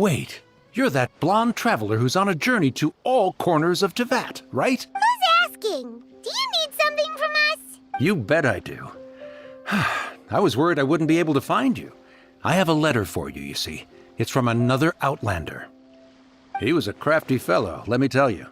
Wait, you're that blonde traveler who's on a journey to all corners of Teyvat, right? Who's asking? Do you need something from us? You bet I do. I was worried I wouldn't be able to find you. I have a letter for you, you see. It's from another Outlander. He was a crafty fellow, let me tell you.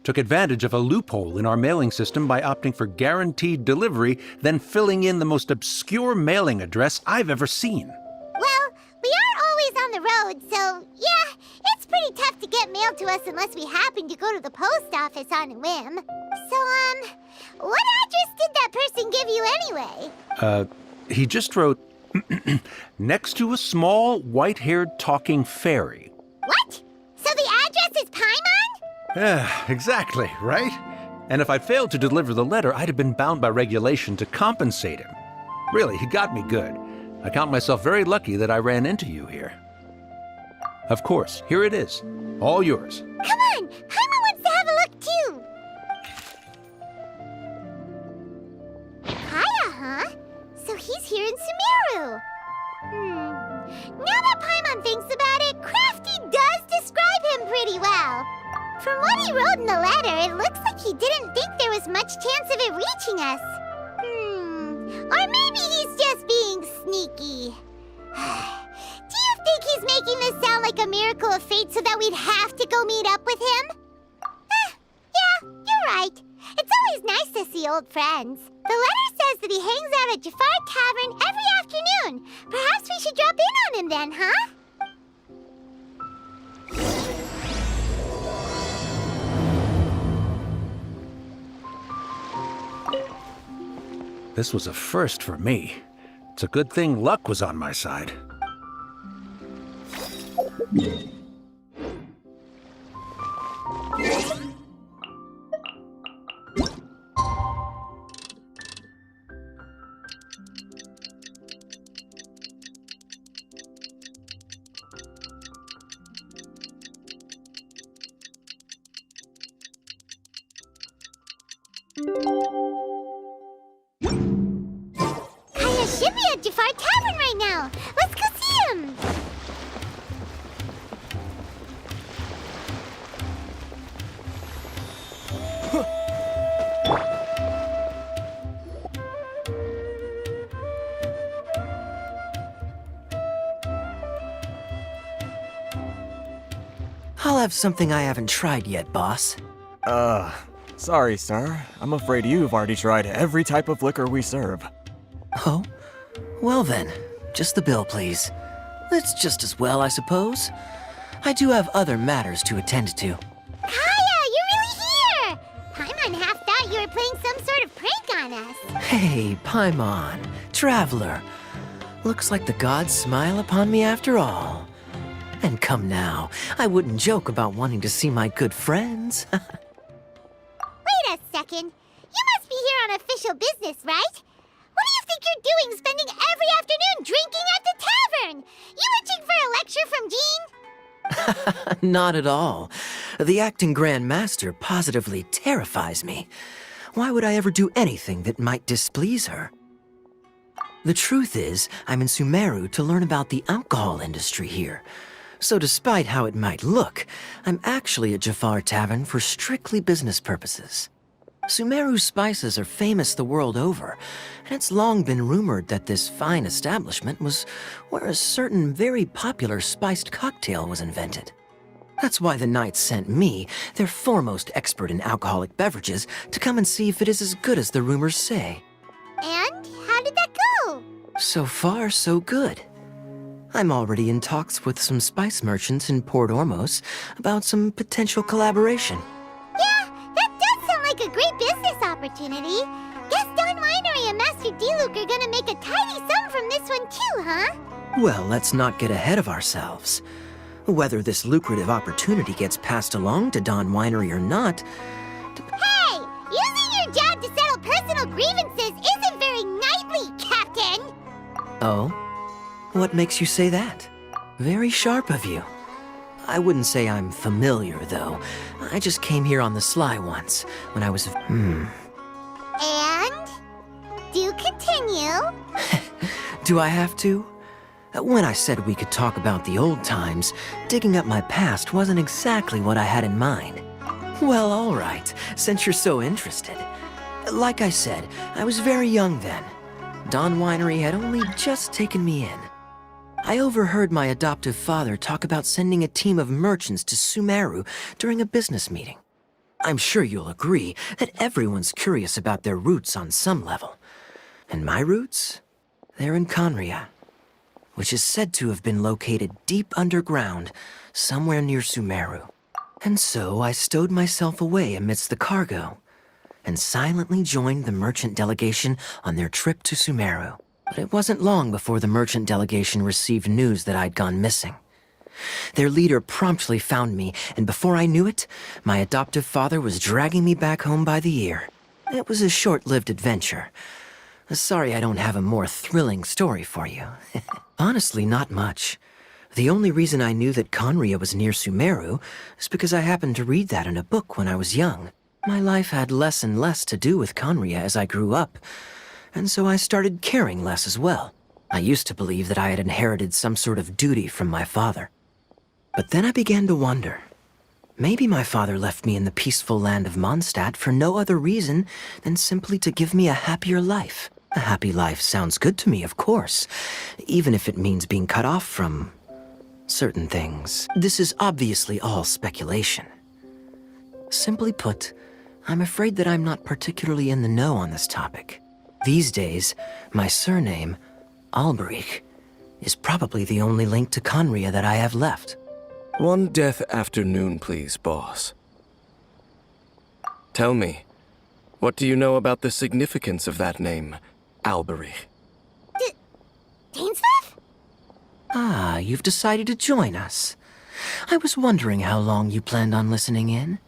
Took advantage of a loophole in our mailing system by opting for guaranteed delivery, then filling in the most obscure mailing address I've ever seen. Well, we aren't always on the road, so yeah, it's pretty tough to get mail to us unless we happen to go to the post office on a whim. So, what address did that person give you anyway? He just wrote, next to a small, white-haired talking fairy. What? So the address is Paimon? Yeah, exactly, right? And if I'd failed to deliver the letter, I'd have been bound by regulation to compensate him. Really, he got me good. I count myself very lucky that I ran into you here. Of course, here it is. All yours. Come on! Paimon wants to have a look, too! Kaya, huh? So he's here in Sumeru. Now that Paimon thinks about it, Crafty does describe him pretty well. From what he wrote in the letter, it looks like he didn't think there was much chance of it reaching us. Or maybe he's just being sneaky. Do you think he's making this sound like a miracle of fate so that we'd have to go meet up with him? Yeah, you're right. It's always nice to see old friends. The letter says that he hangs out at Jafar Tavern every afternoon. Perhaps we should drop in on him then, huh? This was a first for me. It's a good thing luck was on my side. Kaya should be at Jafar Tavern right now. Let's go see him. I'll have something I haven't tried yet, boss. Sorry, sir. I'm afraid you've already tried every type of liquor we serve. Oh? Well then, just the bill, please. It's just as well, I suppose. I do have other matters to attend to. Kaya, you're really here! Paimon half thought you were playing some sort of prank on us. Hey, Paimon, traveler. Looks like the gods smile upon me after all. And come now, I wouldn't joke about wanting to see my good friends. Wait a second. You must be here on official business, right? What do you think you're doing spending every afternoon drinking at the tavern? You itching for a lecture from Jean? Not at all. The acting Grand Master positively terrifies me. Why would I ever do anything that might displease her? The truth is, I'm in Sumeru to learn about the alcohol industry here. So despite how it might look, I'm actually at Jafar Tavern for strictly business purposes. Sumeru spices are famous the world over, and it's long been rumored that this fine establishment was where a certain very popular spiced cocktail was invented. That's why the Knights sent me, their foremost expert in alcoholic beverages, to come and see if it is as good as the rumors say. And how did that go? So far, so good. I'm already in talks with some spice merchants in Port Ormos about some potential collaboration. Yeah, that does sound like a great business opportunity. Guess Don Winery and Master D-Luke are gonna make a tidy sum from this one too, huh? Well, let's not get ahead of ourselves. Whether this lucrative opportunity gets passed along to Don Winery or not... Hey! Using your job to settle personal grievances isn't very knightly, Captain! Oh? What makes you say that? Very sharp of you. I wouldn't say I'm familiar, though. I just came here on the sly once, when I was... And? Do continue. Do I have to? When I said we could talk about the old times, digging up my past wasn't exactly what I had in mind. Well, all right, since you're so interested. Like I said, I was very young then. Dawn Winery had only just taken me in. I overheard my adoptive father talk about sending a team of merchants to Sumeru during a business meeting. I'm sure you'll agree that everyone's curious about their roots on some level. And my roots? They're in Conria, which is said to have been located deep underground, somewhere near Sumeru. And so I stowed myself away amidst the cargo, and silently joined the merchant delegation on their trip to Sumeru. But it wasn't long before the merchant delegation received news that I'd gone missing. Their leader promptly found me, and before I knew it, my adoptive father was dragging me back home by the ear. It was a short-lived adventure. Sorry I don't have a more thrilling story for you. Honestly, not much. The only reason I knew that Conria was near Sumeru is because I happened to read that in a book when I was young. My life had less and less to do with Conria as I grew up, and so I started caring less as well. I used to believe that I had inherited some sort of duty from my father. But then I began to wonder. Maybe my father left me in the peaceful land of Mondstadt for no other reason than simply to give me a happier life. A happy life sounds good to me, of course, even if it means being cut off from certain things. This is obviously all speculation. Simply put, I'm afraid that I'm not particularly in the know on this topic. These days, my surname, Alberich, is probably the only link to Conria that I have left. One death afternoon, please, boss. Tell me, what do you know about the significance of that name, Alberich? Dainsleif? Ah, you've decided to join us. I was wondering how long you planned on listening in.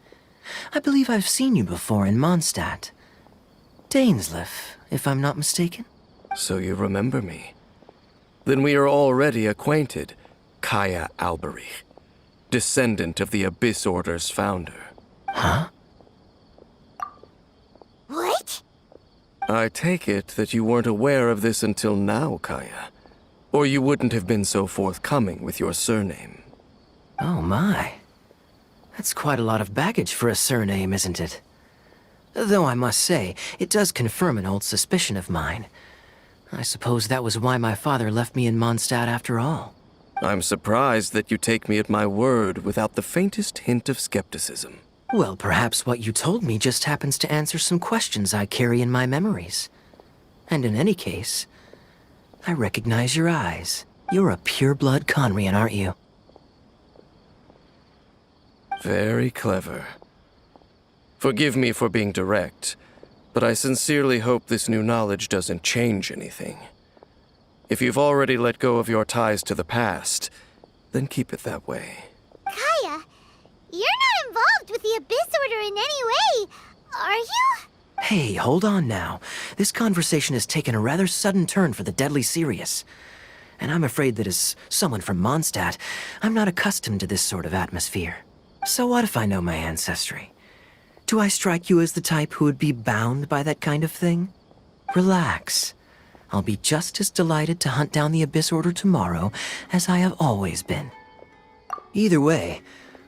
I believe I've seen you before in Mondstadt. Dainsleif, if I'm not mistaken. So you remember me. Then we are already acquainted, Kaya Alberich, descendant of the Abyss Order's founder. Huh? What? I take it that you weren't aware of this until now, Kaya. Or you wouldn't have been so forthcoming with your surname. Oh my. That's quite a lot of baggage for a surname, isn't it? Though I must say, it does confirm an old suspicion of mine. I suppose that was why my father left me in Mondstadt after all. I'm surprised that you take me at my word without the faintest hint of skepticism. Well, perhaps what you told me just happens to answer some questions I carry in my memories. And in any case, I recognize your eyes. You're a pure-blood Conrian, aren't you? Very clever. Forgive me for being direct, but I sincerely hope this new knowledge doesn't change anything. If you've already let go of your ties to the past, then keep it that way. Kaya, you're not involved with the Abyss Order in any way, are you? Hey, hold on now. This conversation has taken a rather sudden turn for the deadly serious. And I'm afraid that as someone from Mondstadt, I'm not accustomed to this sort of atmosphere. So what if I know my ancestry? Do I strike you as the type who would be bound by that kind of thing? Relax. I'll be just as delighted to hunt down the Abyss Order tomorrow as I have always been. Either way,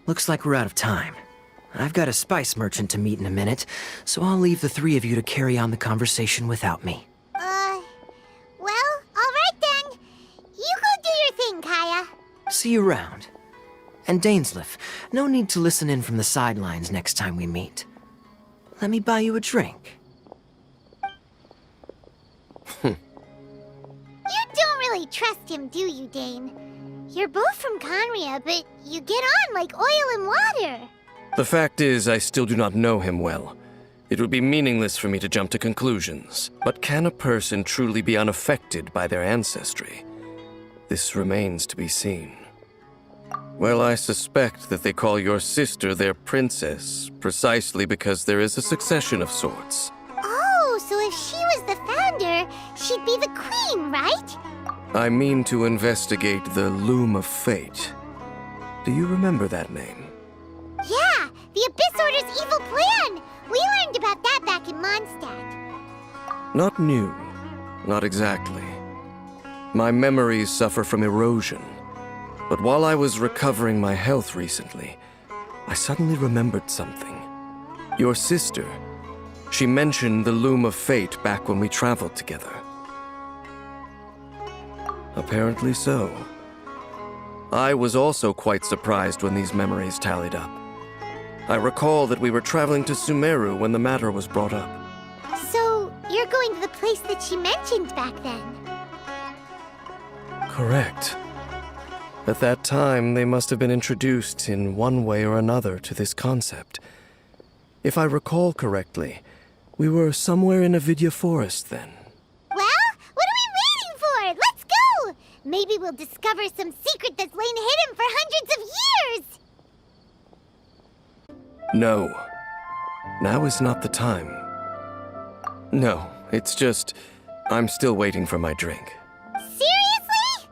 looks like we're out of time. I've got a spice merchant to meet in a minute, so I'll leave the three of you to carry on the conversation without me. Well, all right then. You go do your thing, Kaya. See you around. And Dainsleif, no need to listen in from the sidelines next time we meet. Let me buy you a drink. You don't really trust him, do you, Dane? You're both from Conria, but you get on like oil and water. The fact is, I still do not know him well. It would be meaningless for me to jump to conclusions. But can a person truly be unaffected by their ancestry? This remains to be seen. Well, I suspect that they call your sister their princess, precisely because there is a succession of sorts. Oh, so if she was the founder, she'd be the queen, right? I mean to investigate the Loom of Fate. Do you remember that name? Yeah, the Abyss Order's evil plan. We learned about that back in Mondstadt. Not new. Not exactly. My memories suffer from erosion. But while I was recovering my health recently, I suddenly remembered something. Your sister. She mentioned the Loom of Fate back when we traveled together. Apparently so. I was also quite surprised when these memories tallied up. I recall that we were traveling to Sumeru when the matter was brought up. So, you're going to the place that she mentioned back then? Correct. At that time, they must have been introduced in one way or another to this concept. If I recall correctly, we were somewhere in Avidya Forest then. Well, what are we waiting for? Let's go! Maybe we'll discover some secret that's lain hidden for hundreds of years! No. Now is not the time. No, it's just... I'm still waiting for my drink. Seriously?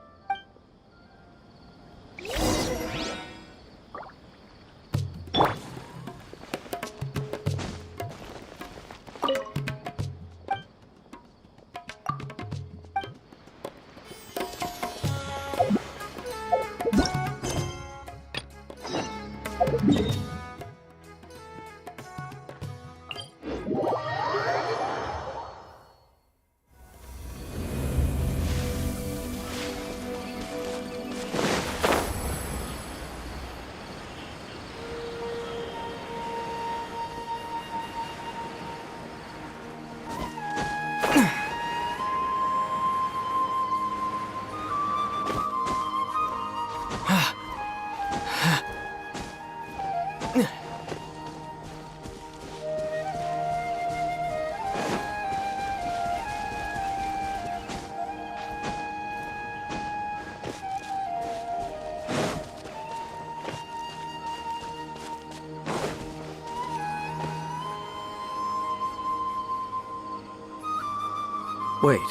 Wait.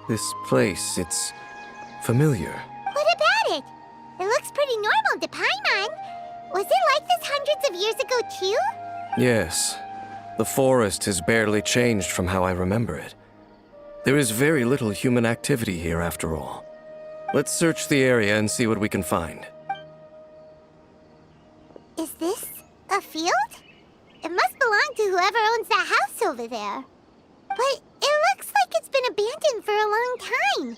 This place, it's familiar. What about it? It looks pretty normal to Paimon. Was it like this hundreds of years ago, too? Yes. The forest has barely changed from how I remember it. There is very little human activity here after all. Let's search the area and see what we can find. Is this a field? It must belong to whoever owns that house over there. But it looks like it's been abandoned for a long time.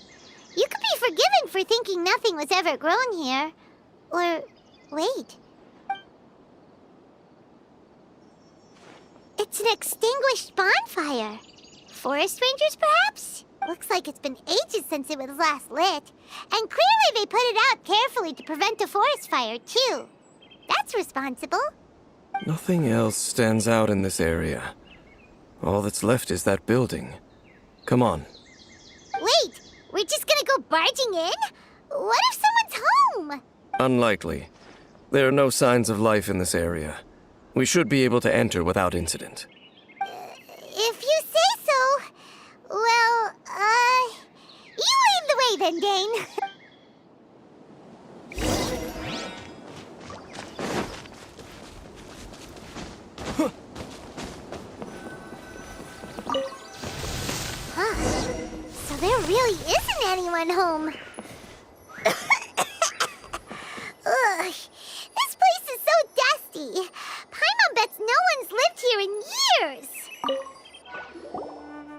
You could be forgiven for thinking nothing was ever grown here. Or, wait. It's an extinguished bonfire. Forest rangers, perhaps? Looks like it's been ages since it was last lit. And clearly they put it out carefully to prevent a forest fire, too. That's responsible. Nothing else stands out in this area. All that's left is that building. Come on. Wait, we're just gonna go barging in? What if someone's home? Unlikely. There are no signs of life in this area. We should be able to enter without incident. If you say so. Well, you lead the way then, Dane. So there really isn't anyone home. Ugh, this place is so dusty. Paimon bets no one's lived here in years.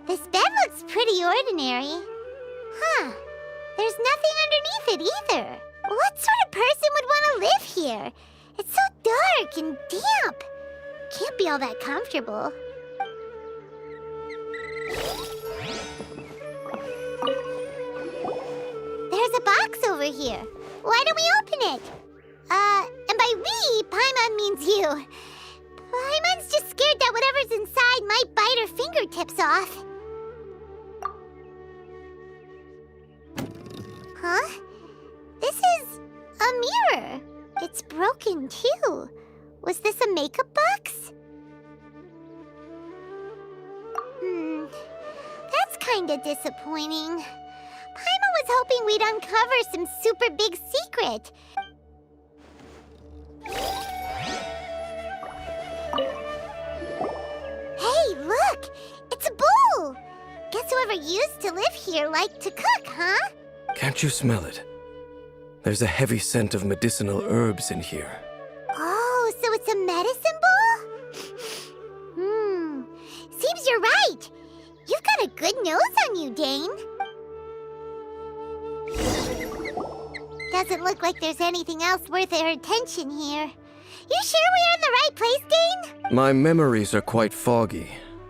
This bed looks pretty ordinary. Huh. There's nothing underneath it either. What sort of person would want to live here? It's so dark and damp. Can't be all that comfortable. There's a box over here. Why don't we open it? And by we, Paimon means you. Paimon's just scared that whatever's inside might bite her fingertips off. Huh? This is a mirror. It's broken, too. Was this a makeup box? That's kinda disappointing. Paimon was hoping we'd uncover some super big secret. Hey, look! It's a bull! Guess guess whoever used to live here liked to cook, huh? Can't you smell it? There's a heavy scent of medicinal herbs in here. Oh, so it's a medicine bowl? Seems you're right. You've got a good nose on you, Dane. Doesn't look like there's anything else worth our attention here. You sure we're in the right place, Dane? My memories are quite foggy,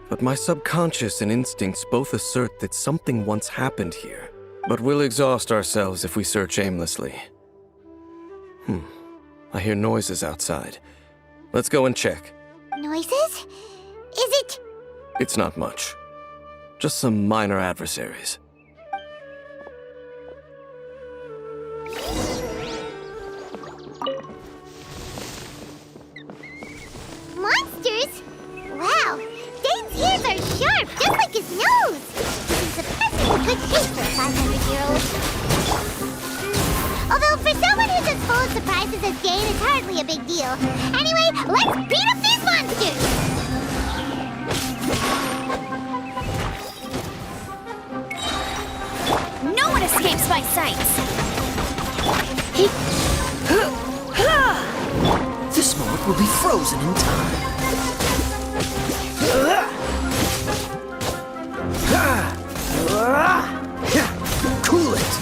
but my subconscious and instincts both assert that something once happened here. But we'll exhaust ourselves if we search aimlessly. I hear noises outside. Let's go and check. Noises? Is it? It's not much. Just some minor adversaries. Monsters? Wow, Dane's ears are sharp, just like his nose. He's surprisingly good shape for a 500-year-old. Although for someone who's as full of surprises as Dane, it's hardly a big deal. Anyway, let's beat up these monsters! No one escapes my sights! The smoke will be frozen in time. Cool it.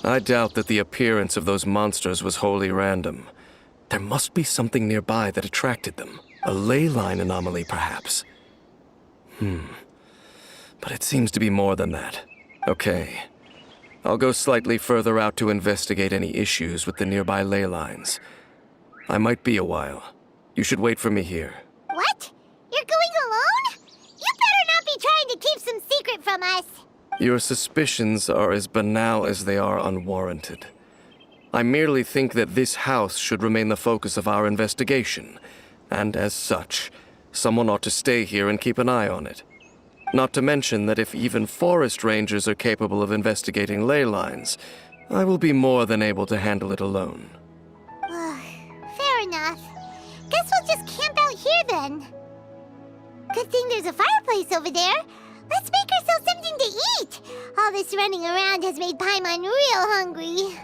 I doubt that the appearance of those monsters was wholly random. There must be something nearby that attracted them. A ley line anomaly, perhaps. But it seems to be more than that. Okay. I'll go slightly further out to investigate any issues with the nearby ley lines. I might be a while. You should wait for me here. What? You're going alone? You better not be trying to keep some secret from us. Your suspicions are as banal as they are unwarranted. I merely think that this house should remain the focus of our investigation, and as such, someone ought to stay here and keep an eye on it. Not to mention that if even forest rangers are capable of investigating ley lines, I will be more than able to handle it alone. Fair enough. Guess we'll just camp out here then. Good thing there's a fireplace over there. Let's make ourselves something to eat. All this running around has made Paimon real hungry.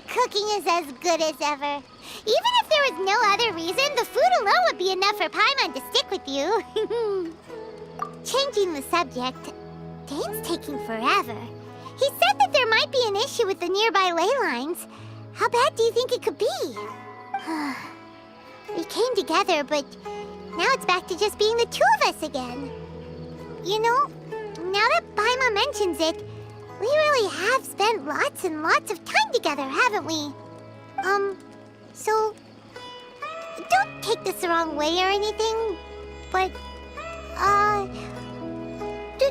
Cooking is as good as ever. Even if there was no other reason, the food alone would be enough for Paimon to stick with you. Changing the subject, Dane's taking forever. He said that there might be an issue with the nearby ley lines. How bad do you think it could be? We came together, but now it's back to just being the two of us again. You know, now that Paimon mentions it, we really have spent lots and lots of time together, haven't we? So, don't take this the wrong way or anything, but, do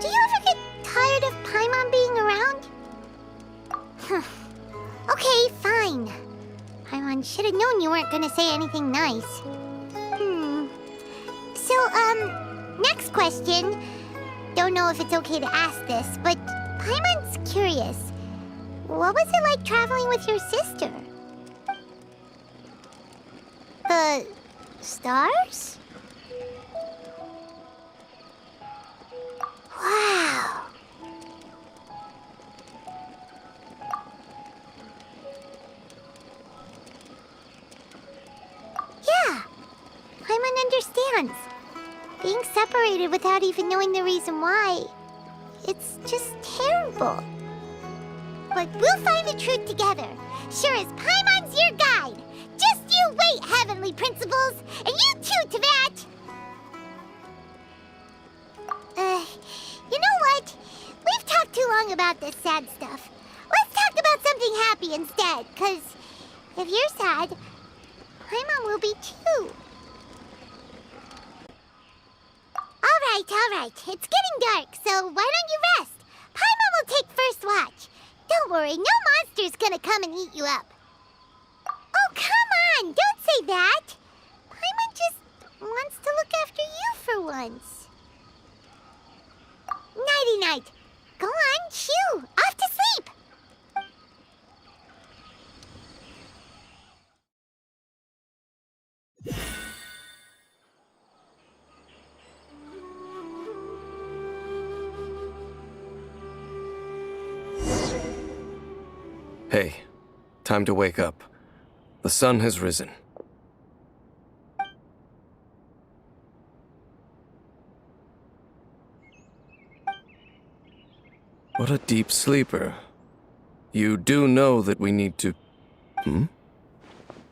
you ever get tired of Paimon being around? Okay, fine. Paimon should have known you weren't gonna say anything nice. So, next question. Don't know if it's okay to ask this, but Paimon's curious. What was it like traveling with your sister? The stars? Wow. Yeah, Paimon understands. Being separated without even knowing the reason why, it's just terrible. But we'll find the truth together. Sure as Paimon's your guide. Just you wait, Heavenly Principles, and you too, Teyvat. You know what? We've talked too long about this sad stuff. Let's talk about something happy instead, 'cause If you're sad, Paimon will be too. All right. It's getting dark, so why don't you rest? Paimon will take first watch. Don't worry, no monster's gonna come and eat you up. Oh, come on! Don't say that! Paimon just wants to look after you for once. Nighty-night. Go on, shoo! Off to sleep! Hey, time to wake up. The sun has risen. What a deep sleeper. You do know that we need to...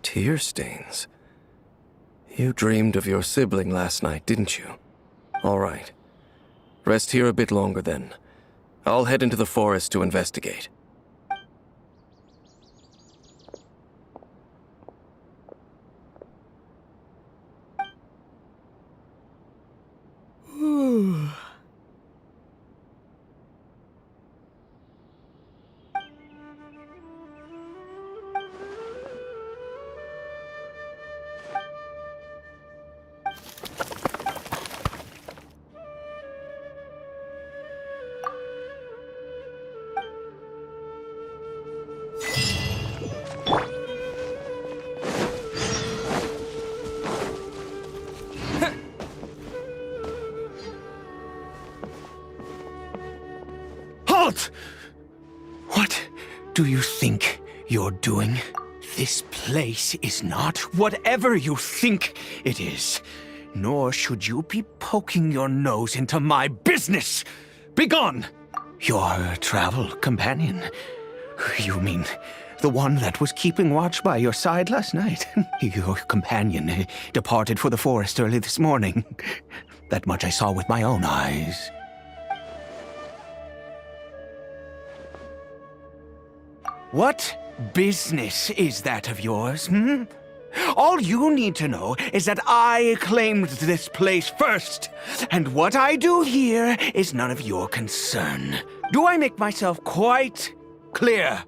Tear stains. You dreamed of your sibling last night, didn't you? All right. Rest here a bit longer then. I'll head into the forest to investigate. Halt! What do you think you're doing? This place is not whatever you think it is. Nor should you be poking your nose into my business. Begone! Your travel companion. You mean the one that was keeping watch by your side last night? Your companion departed for the forest early this morning. That much I saw with my own eyes. What business is that of yours, All you need to know is that I claimed this place first, and what I do here is none of your concern. Do I make myself quite clear?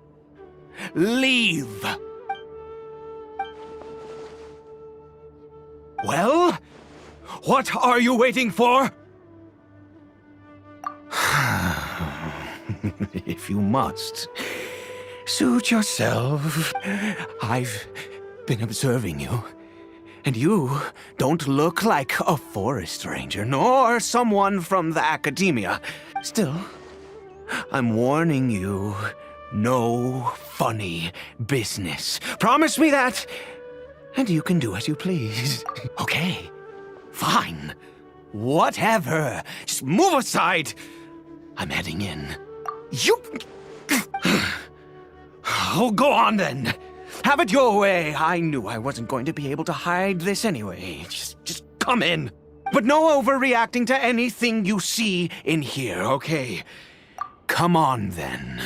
Leave. Well, what are you waiting for? If you must, suit yourself. I've been observing you, and you don't look like a forest ranger, nor someone from the academia. Still, I'm warning you, no funny business. Promise me that, and you can do as you please. Okay, fine. Whatever. Just move aside. I'm heading in. You... Oh, go on then. Have it your way. I knew I wasn't going to be able to hide this anyway. Just come in. But no overreacting to anything you see in here, okay? Come on then.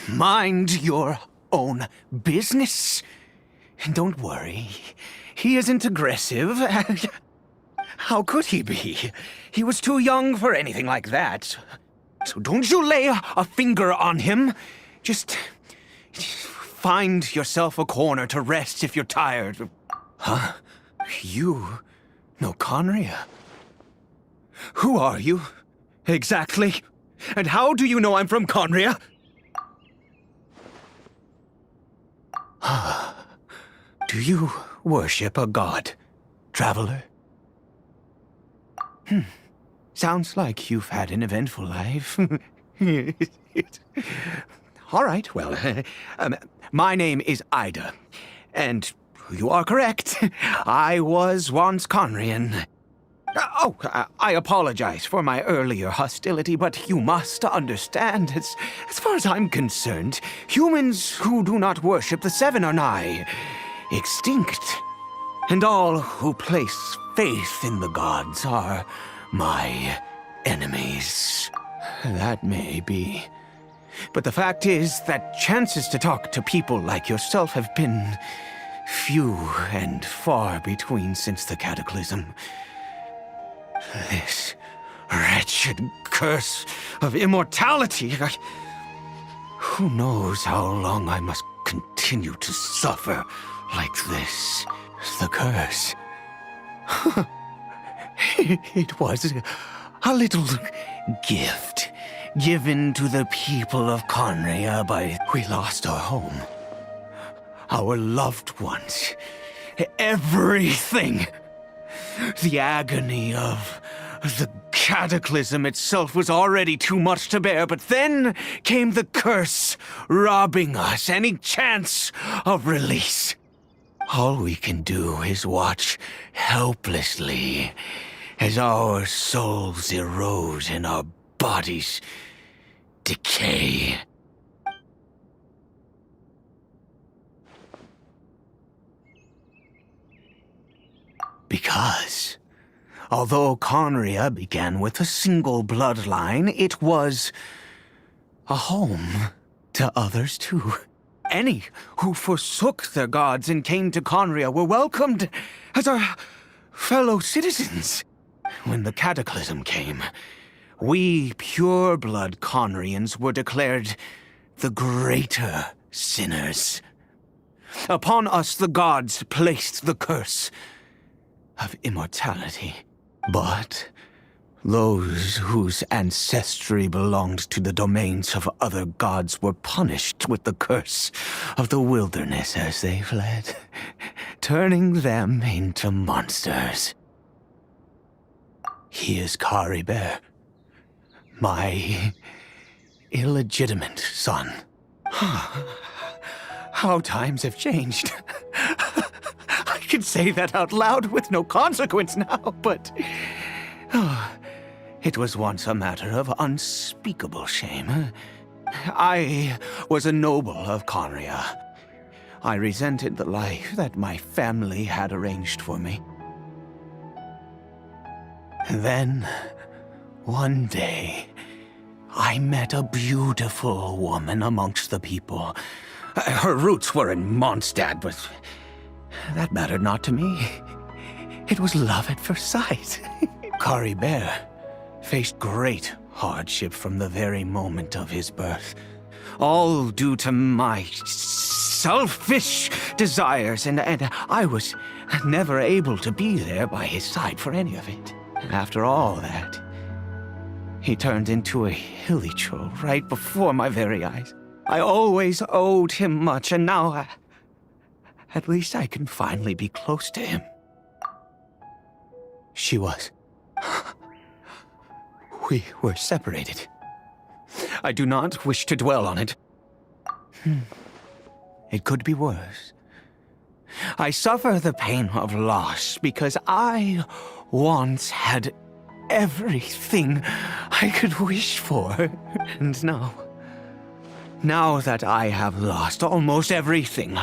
Mind your own business. And don't worry, he isn't aggressive. How could he be? He was too young for anything like that. So don't you lay a finger on him. Just find yourself a corner to rest if you're tired. Huh? You know Conria? Who are you, exactly? And how do you know I'm from Conria? Do you worship a god, traveler? Sounds like you've had an eventful life. All right, well, my name is Ida, and you are correct. I was once Conrian. I apologize for my earlier hostility, but you must understand, as far as I'm concerned, humans who do not worship the Seven are nigh extinct. And all who place faith in the gods are my enemies. That may be. But the fact is that chances to talk to people like yourself have been few and far between since the cataclysm. This wretched curse of immortality. Who knows how long I must continue to suffer like this? The curse. It was a little gift given to the people of Conria by... We lost our home. Our loved ones. Everything. The agony of the cataclysm itself was already too much to bear, but then came the curse, robbing us any chance of release. All we can do is watch helplessly as our souls erode and our bodies decay. Because, although Conria began with a single bloodline, it was a home to others too. Any who forsook their gods and came to Conria were welcomed as our fellow citizens. When the cataclysm came, we pure-blood Conrians were declared the greater sinners. Upon us the gods placed the curse of immortality. But those whose ancestry belonged to the domains of other gods were punished with the curse of the wilderness as they fled, turning them into monsters. He is Cariberto, my illegitimate son. How times have changed. I can say that out loud with no consequence now, but... it was once a matter of unspeakable shame. I was a noble of Conria. I resented the life that my family had arranged for me. Then, one day, I met a beautiful woman amongst the people. Her roots were in Mondstadt, but that mattered not to me. It was love at first sight. Cariberto faced great hardship from the very moment of his birth, all due to my selfish desires, and I was never able to be there by his side for any of it. After all that, he turned into a hilly troll right before my very eyes. I always owed him much, and now at least I can finally be close to him. She was. We were separated. I do not wish to dwell on it. It could be worse. I suffer the pain of loss because I once had everything I could wish for. And now that I have lost almost everything,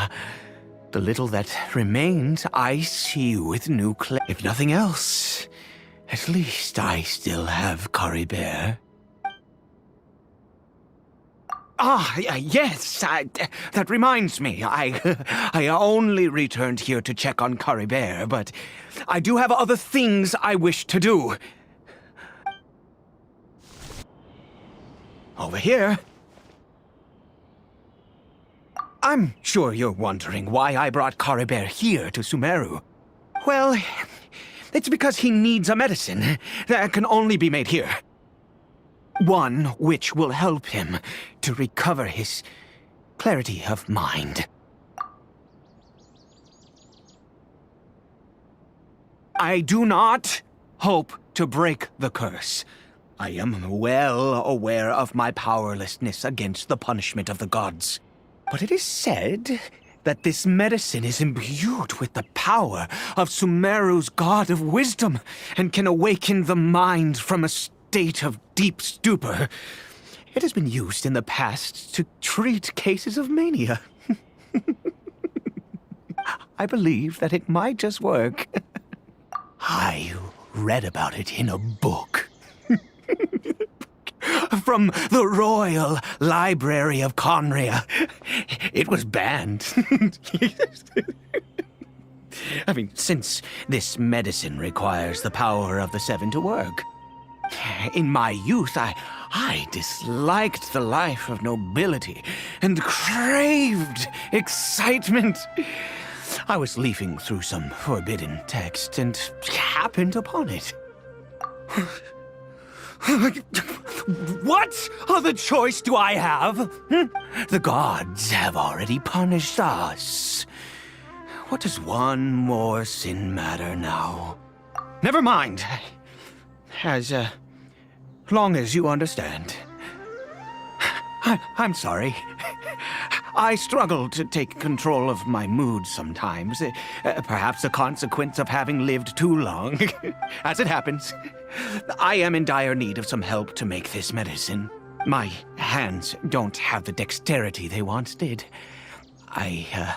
the little that remains I see with new clarity. If nothing else, at least I still have Cariberto. Yes, that reminds me. I only returned here to check on Cariberto, but I do have other things I wish to do. Over here. I'm sure you're wondering why I brought Cariberto here to Sumeru. Well, it's because he needs a medicine that can only be made here. One which will help him to recover his clarity of mind. I do not hope to break the curse. I am well aware of my powerlessness against the punishment of the gods. But it is said that this medicine is imbued with the power of Sumeru's god of wisdom and can awaken the mind from a state of deep stupor. It has been used in the past to treat cases of mania. I believe that it might just work. I read about it in a book. From the Royal Library of Conria. It was banned. I mean, since this medicine requires the power of the seven to work. In my youth, I disliked the life of nobility and craved excitement. I was leafing through some forbidden text and happened upon it. What other choice do I have? The gods have already punished us. What does one more sin matter now? Never mind. As long as you understand. I'm sorry. I struggle to take control of my mood sometimes. Perhaps a consequence of having lived too long. As it happens, I am in dire need of some help to make this medicine. My hands don't have the dexterity they once did. I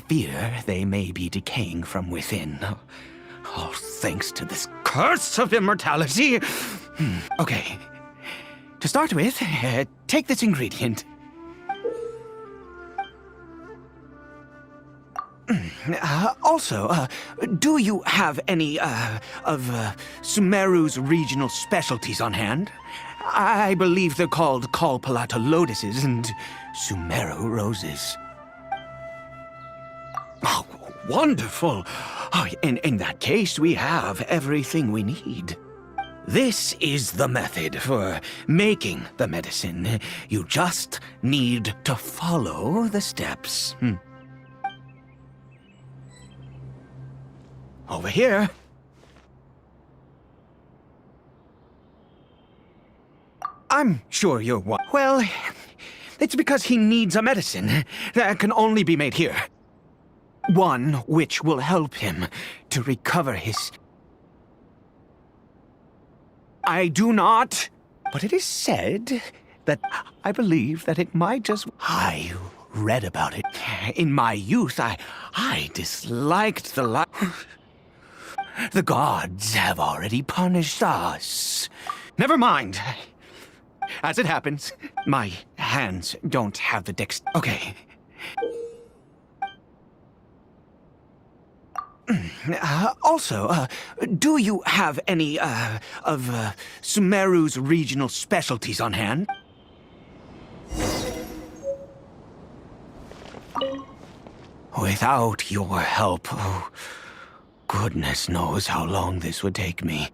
fear they may be decaying from within. All thanks to this curse of immortality. Okay. To start with, take this ingredient. Also, do you have any, of Sumeru's regional specialties on hand? I believe they're called Kalpalata lotuses and Sumeru roses. Oh, wonderful! Oh, in that case, we have everything we need. This is the method for making the medicine. You just need to follow the steps. Over here. I'm sure you're well, it's because he needs a medicine that can only be made here. One which will help him to recover his... I do not, but it is said that I believe that it might just... I read about it. In my youth, I disliked the life... The gods have already punished us. Never mind. As it happens, my hands don't have the dex... Okay. Also, do you have any, of Sumeru's regional specialties on hand? Without your help, oh, goodness knows how long this would take me.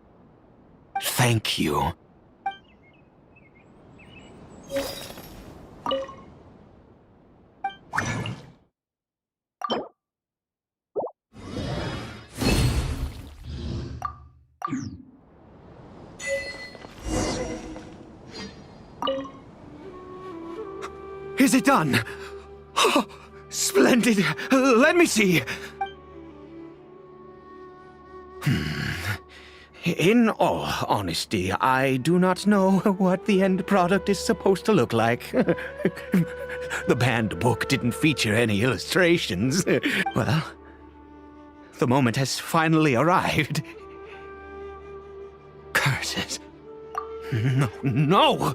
Thank you. Is it done? Oh, splendid. Let me see. In all honesty, I do not know what the end product is supposed to look like. The banned book didn't feature any illustrations. Well, the moment has finally arrived. Curses. No!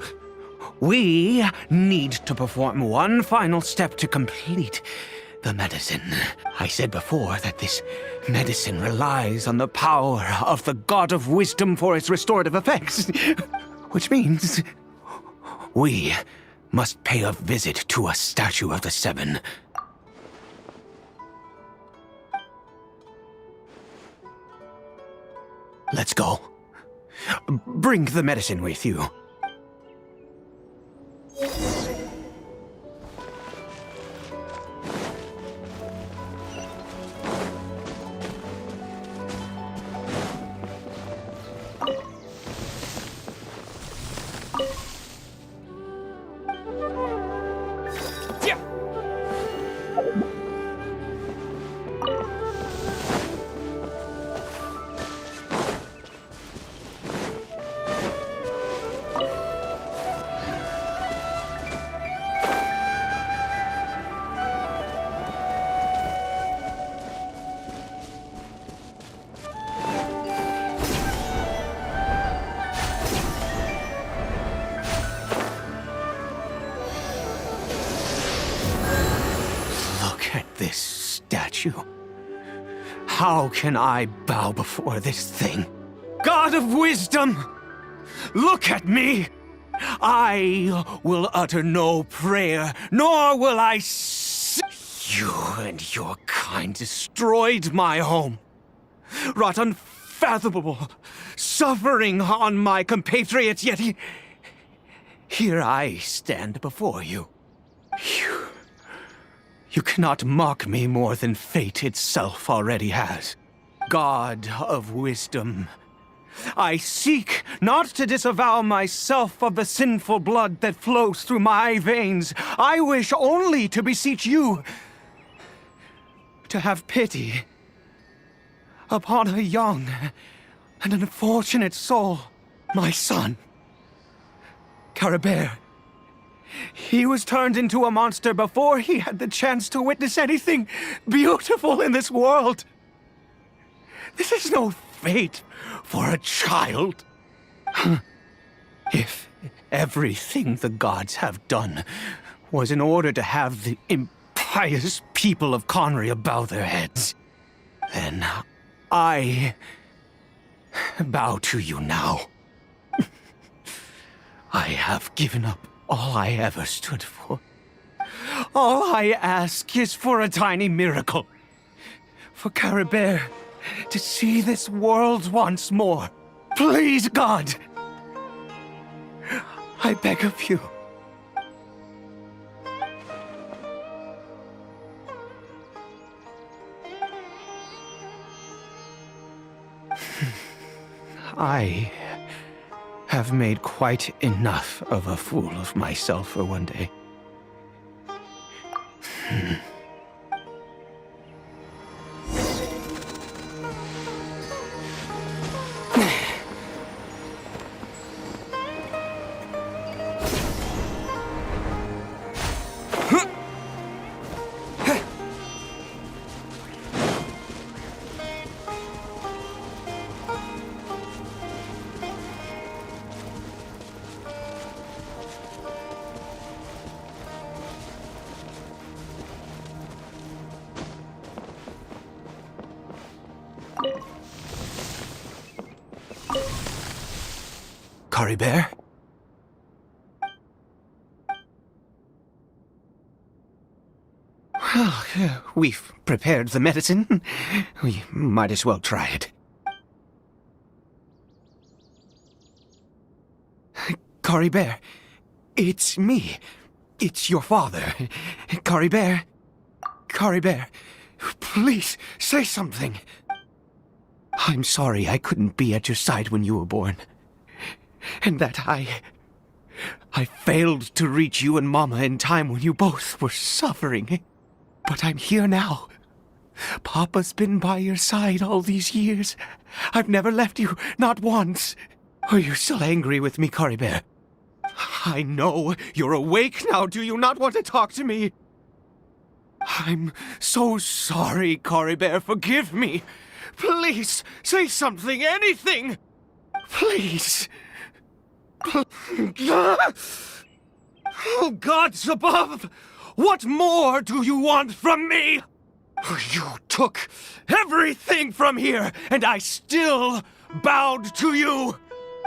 We need to perform one final step to complete the medicine. I said before that this medicine relies on the power of the God of Wisdom for its restorative effects. Which means we must pay a visit to a statue of the Seven. Let's go. Bring the medicine with you. Look at this statue. How can I bow before this thing? God of wisdom! Look at me! I will utter no prayer, nor will I You and your kind destroyed my home. Wrought unfathomable suffering on my compatriots, yet here I stand before you. You cannot mock me more than fate itself already has. God of wisdom, I seek not to disavow myself of the sinful blood that flows through my veins. I wish only to beseech you to have pity upon a young and unfortunate soul, my son, Cariberto. He was turned into a monster before he had the chance to witness anything beautiful in this world. This is no fate for a child. If everything the gods have done was in order to have the impious people of Conria bow their heads, then I bow to you now. I have given up all I ever stood for. All I ask is for a tiny miracle. For Cariberto to see this world once more. Please, God! I beg of you. I have made quite enough of a fool of myself for one day. Cariberto? Well, we've prepared the medicine. We might as well try it. Cariberto, it's me. It's your father. Cariberto. Cariberto, please, say something. I'm sorry I couldn't be at your side when you were born. And that I failed to reach you and Mama in time when you both were suffering. But I'm here now. Papa's been by your side all these years. I've never left you, not once. Are you still angry with me, Cariberto? I know you're awake now. Do you not want to talk to me? I'm so sorry, Cariberto. Forgive me. Please, say something, anything. Please. Oh, gods above! What more do you want from me? You took everything from here, and I still bowed to you.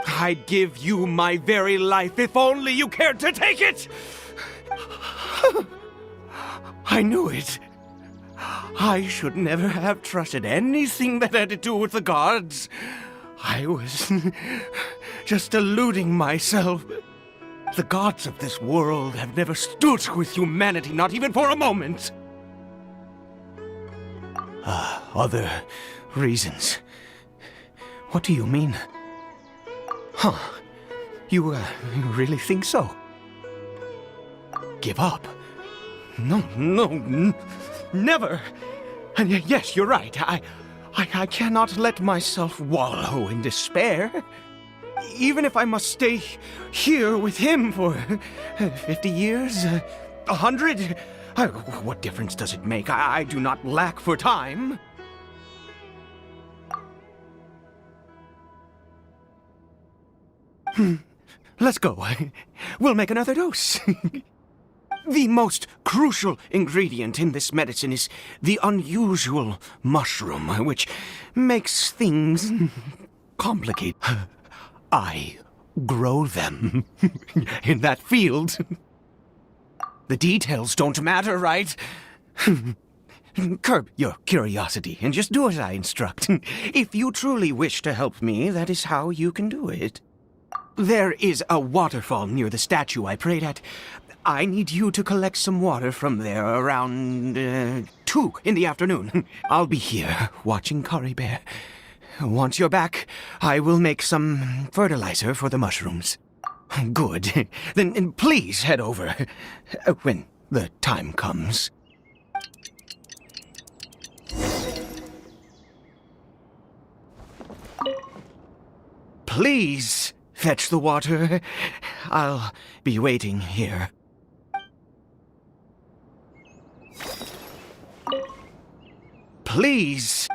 I'd give you my very life if only you cared to take it. I knew it. I should never have trusted anything that had to do with the gods. I was just deluding myself. The gods of this world have never stood with humanity, not even for a moment. Other reasons. What do you mean? Huh. You really think so? Give up? No, never. And yes, you're right. I cannot let myself wallow in despair. Even if I must stay here with him for 50 years, 100, what difference does it make? I do not lack for time. Let's go. We'll make another dose. The most crucial ingredient in this medicine is the unusual mushroom, which makes things complicated. I grow them in that field. The details don't matter, right? Curb your curiosity and just do as I instruct. If you truly wish to help me, that is how you can do it. There is a waterfall near the statue I prayed at. I need you to collect some water from there around 2 in the afternoon. I'll be here watching Cariberto. Once you're back, I will make some fertilizer for the mushrooms. Good. Then please head over when the time comes. Please fetch the water. I'll be waiting here. Please.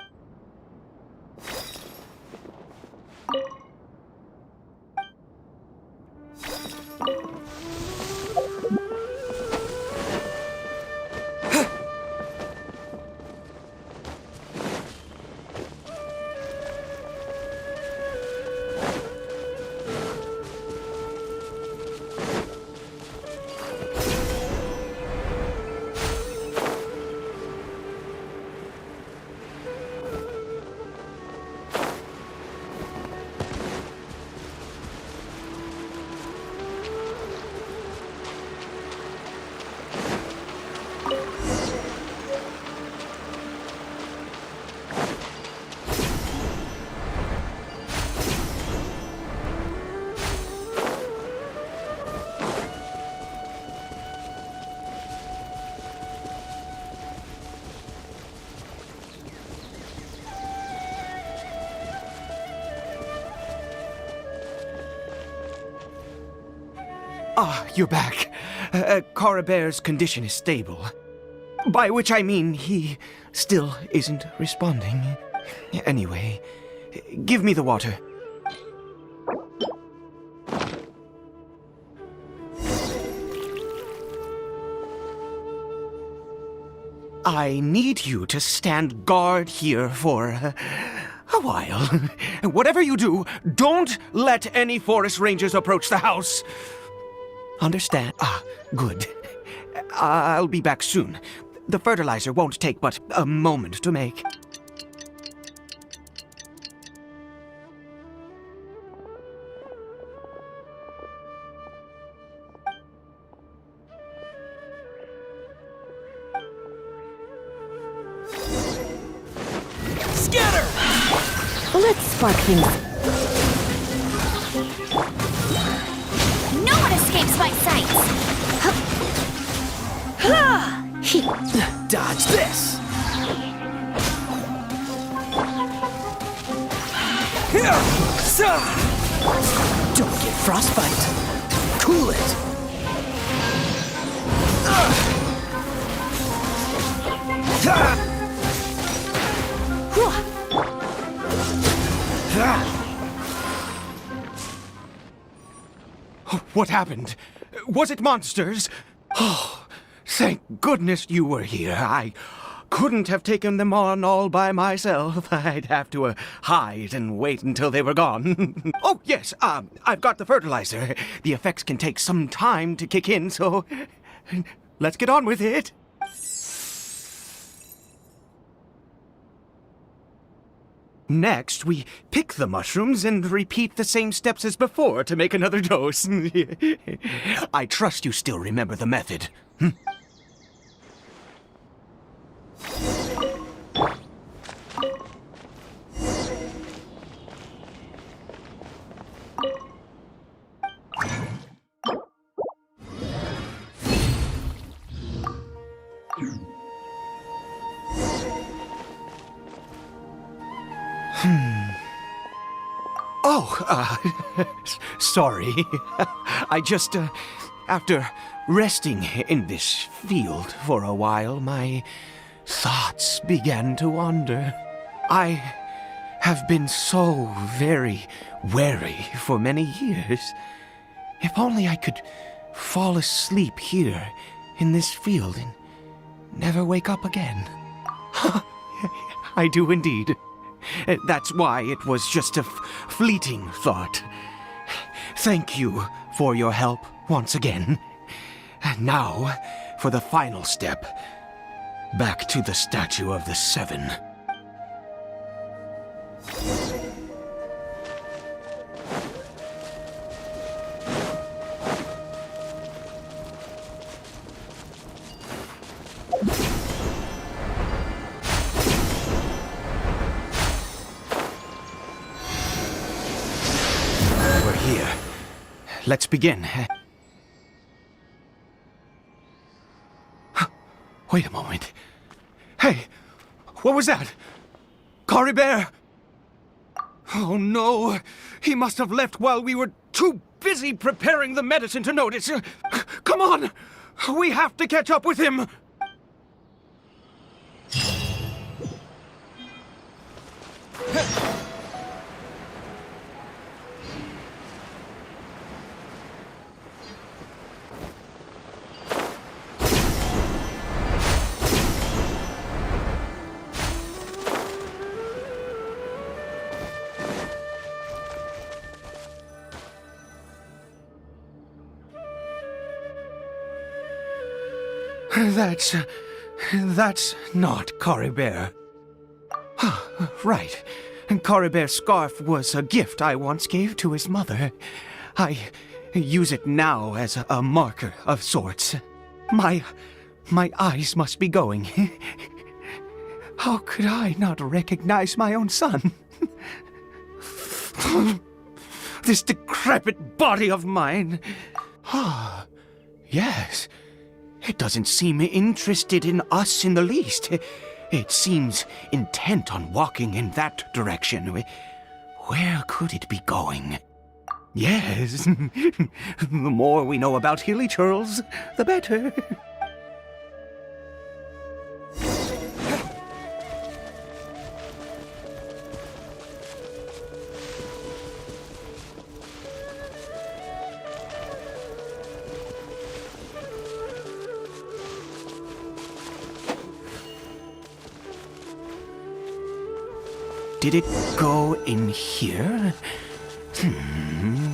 Ah, you're back. Cariberto's condition is stable. By which I mean he still isn't responding. Anyway, give me the water. I need you to stand guard here for a while. Whatever you do, don't let any forest rangers approach the house. Understand? Ah, good. I'll be back soon. The fertilizer won't take but a moment to make. Scatter! Let's spark things. No one escapes my sights! Dodge this! Don't get frostbite. Cool it. What happened? Was it monsters? Oh, thank goodness you were here. I couldn't have taken them on all by myself. I'd have to hide and wait until they were gone. Oh, yes, I've got the fertilizer. The effects can take some time to kick in, so let's get on with it. Next, we pick the mushrooms and repeat the same steps as before to make another dose. I trust you still remember the method. Sorry. I just, after resting in this field for a while, my thoughts began to wander. I have been so very wary for many years. If only I could fall asleep here in this field and never wake up again. I do indeed. That's why it was just a fleeting thought. Thank you for your help once again. And now, for the final step. Back to the Statue of the Seven. We're here. Let's begin. Wait a moment. Hey, what was that? Cariberto! Oh no, he must have left while we were too busy preparing the medicine to notice. Come on, we have to catch up with him. That's not Cariberto. Right. Cariberto's scarf was a gift I once gave to his mother. I use it now as a marker of sorts. My eyes must be going. How could I not recognize my own son? This decrepit body of mine. Ah, yes. It doesn't seem interested in us in the least. It seems intent on walking in that direction. Where could it be going? Yes, the more we know about Hilly Churls, the better. Did it go in here?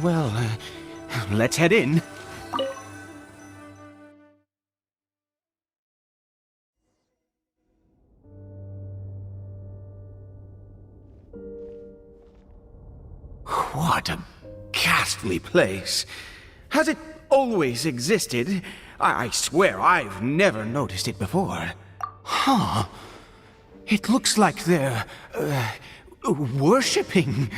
Well, let's head in. What a ghastly place. Has it always existed? I swear I've never noticed it before. Huh. It looks like they're, worshipping.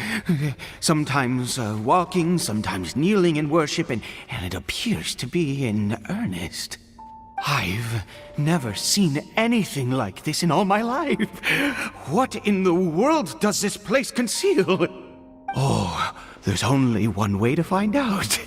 Sometimes walking, sometimes kneeling in worship, and it appears to be in earnest. I've never seen anything like this in all my life. What in the world does this place conceal? Oh, there's only one way to find out.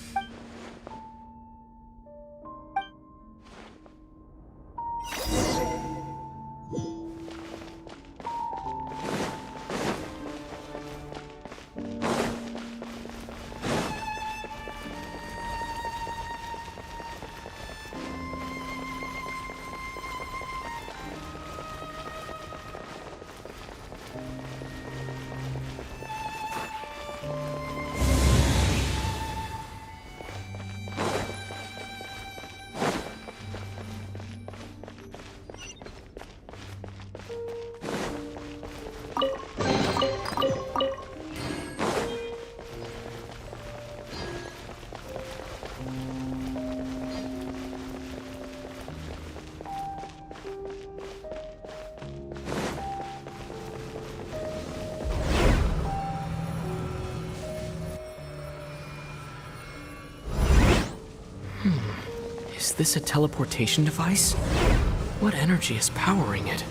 Is this a teleportation device? What energy is powering it?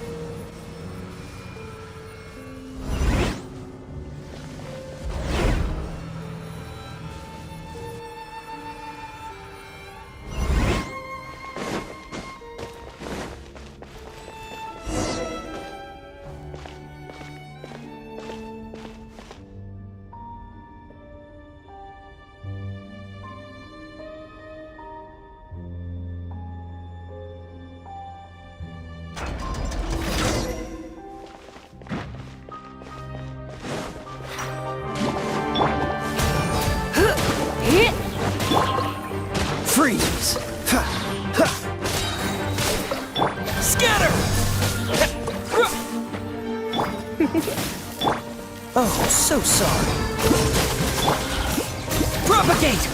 Scatter! Oh, so sorry. Propagate!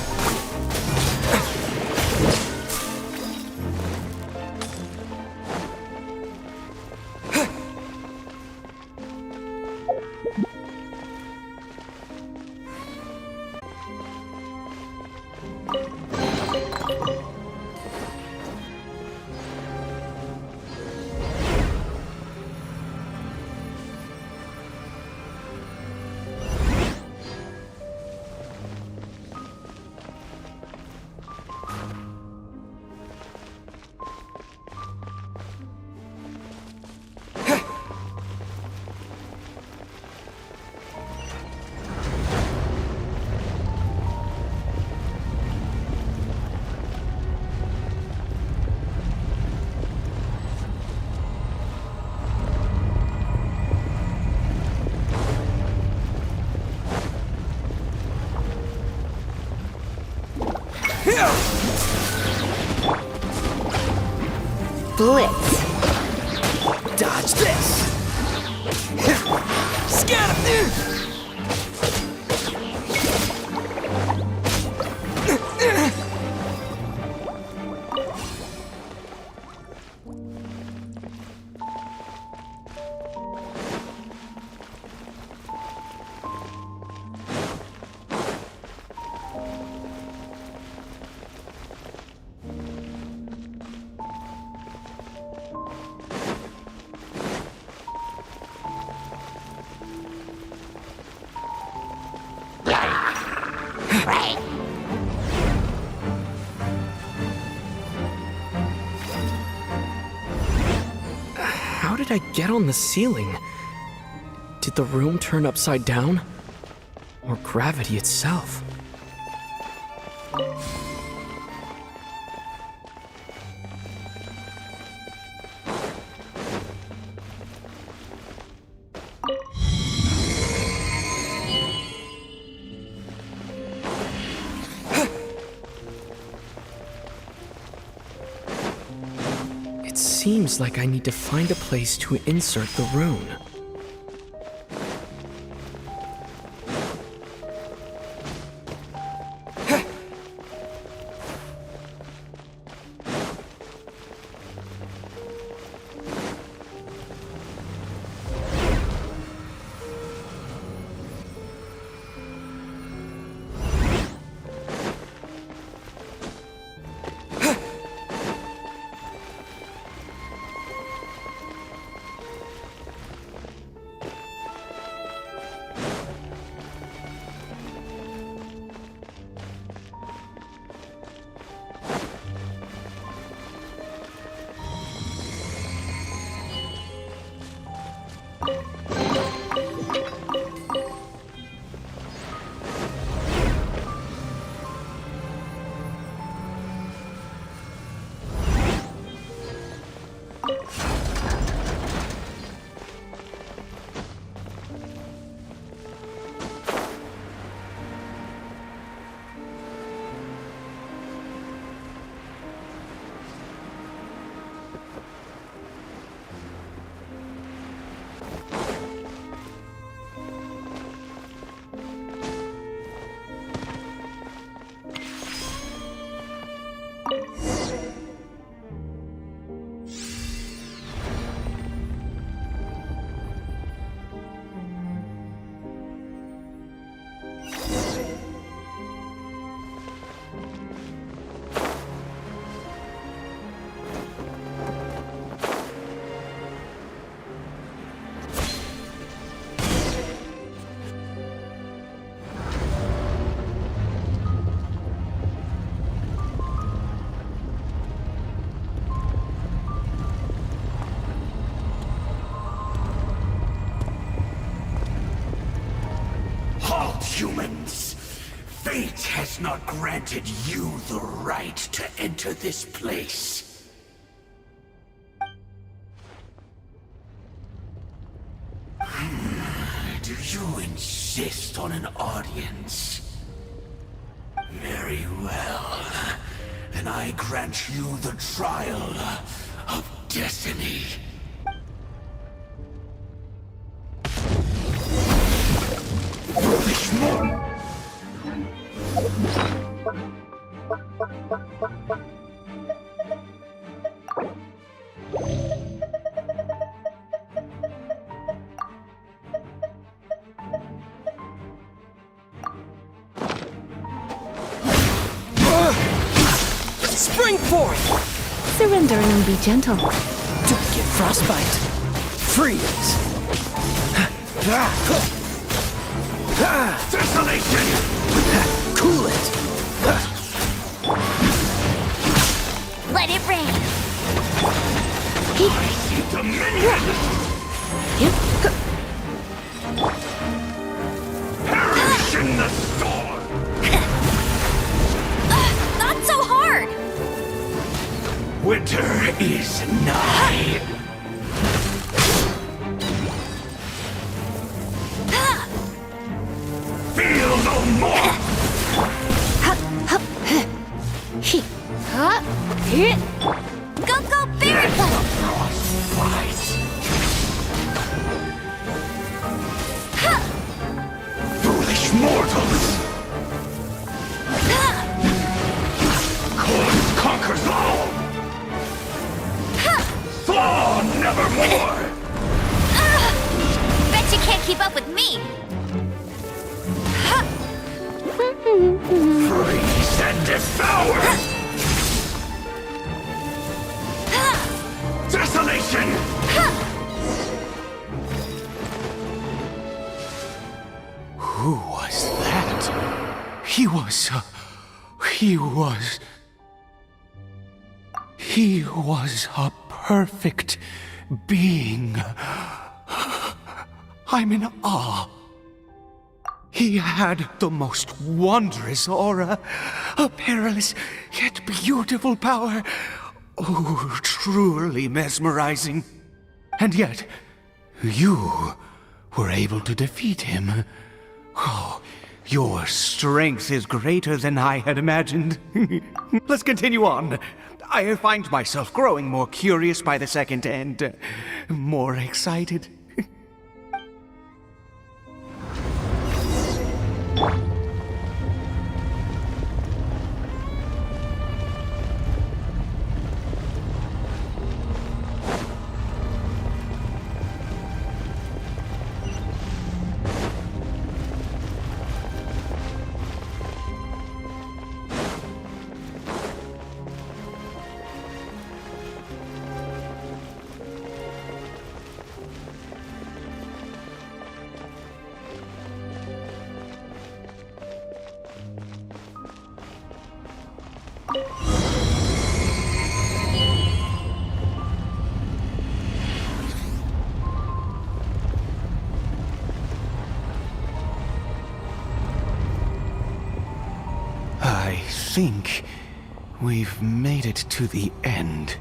Blitz. Dodge this! Scatter! How did I get on the ceiling? Did the room turn upside down? Or gravity itself? It seems like I need to find a place to insert the rune. Humans, fate has not granted you the right to enter this place. Do you insist on an audience? Very well. Then I grant you the trial of destiny. Foolish mortal! Spring forth! Surrender and be gentle. Don't get frostbite. Freeze! Desolation! Cool it! Let it rain. I see dominion! Perish in the storm! Not so hard. Winter is nigh. Feel no more! Go, go, Barracuda! Frostbite! Foolish mortals! Cold conquers all! Thaw nevermore! Bet you can't keep up with me. Freeze and devour! Desolation! Who was that? He was a perfect being. I'm in awe. He had the most wondrous aura, a perilous yet beautiful power. Oh, truly mesmerizing. And yet, you were able to defeat him. Oh, your strength is greater than I had imagined. Let's continue on. I find myself growing more curious by the second and more excited. I think we've made it to the end.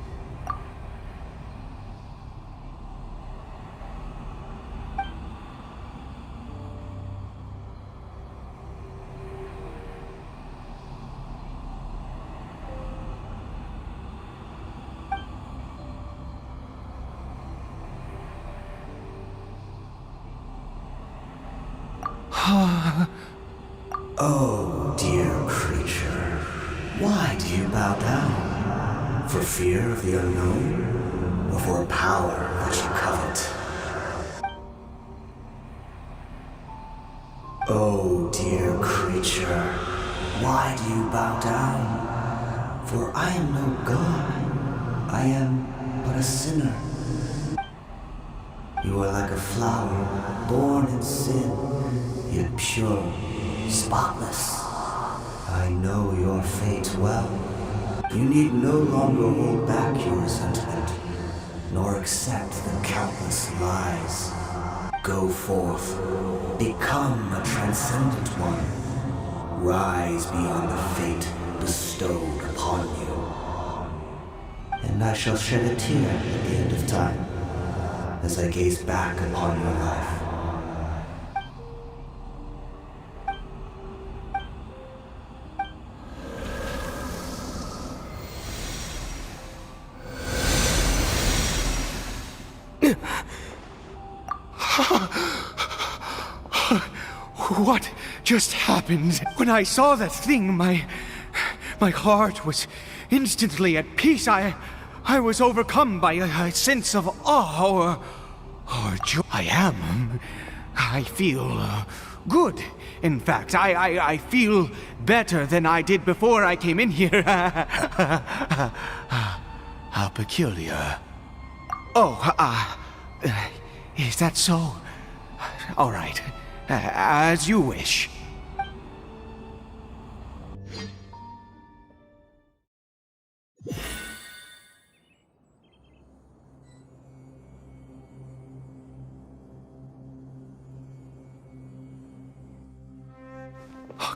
Oh, dear creature, why do you bow down? For fear of the unknown? Or for a power that you covet? Oh, dear creature, why do you bow down? For I am no god, I am but a sinner. You are like a flower, born in sin, yet pure, spotless. I know your fate well. You need no longer hold back your resentment, nor accept the countless lies. Go forth, become a transcendent one. Rise beyond the fate bestowed upon you. And I shall shed a tear at the end of time, as I gaze back upon your life. What just happened? When I saw that thing, my heart was instantly at peace. I was overcome by a sense of awe or joy. I feel good. In fact, I feel better than I did before I came in here. How peculiar. Oh, is that so? All right. As you wish.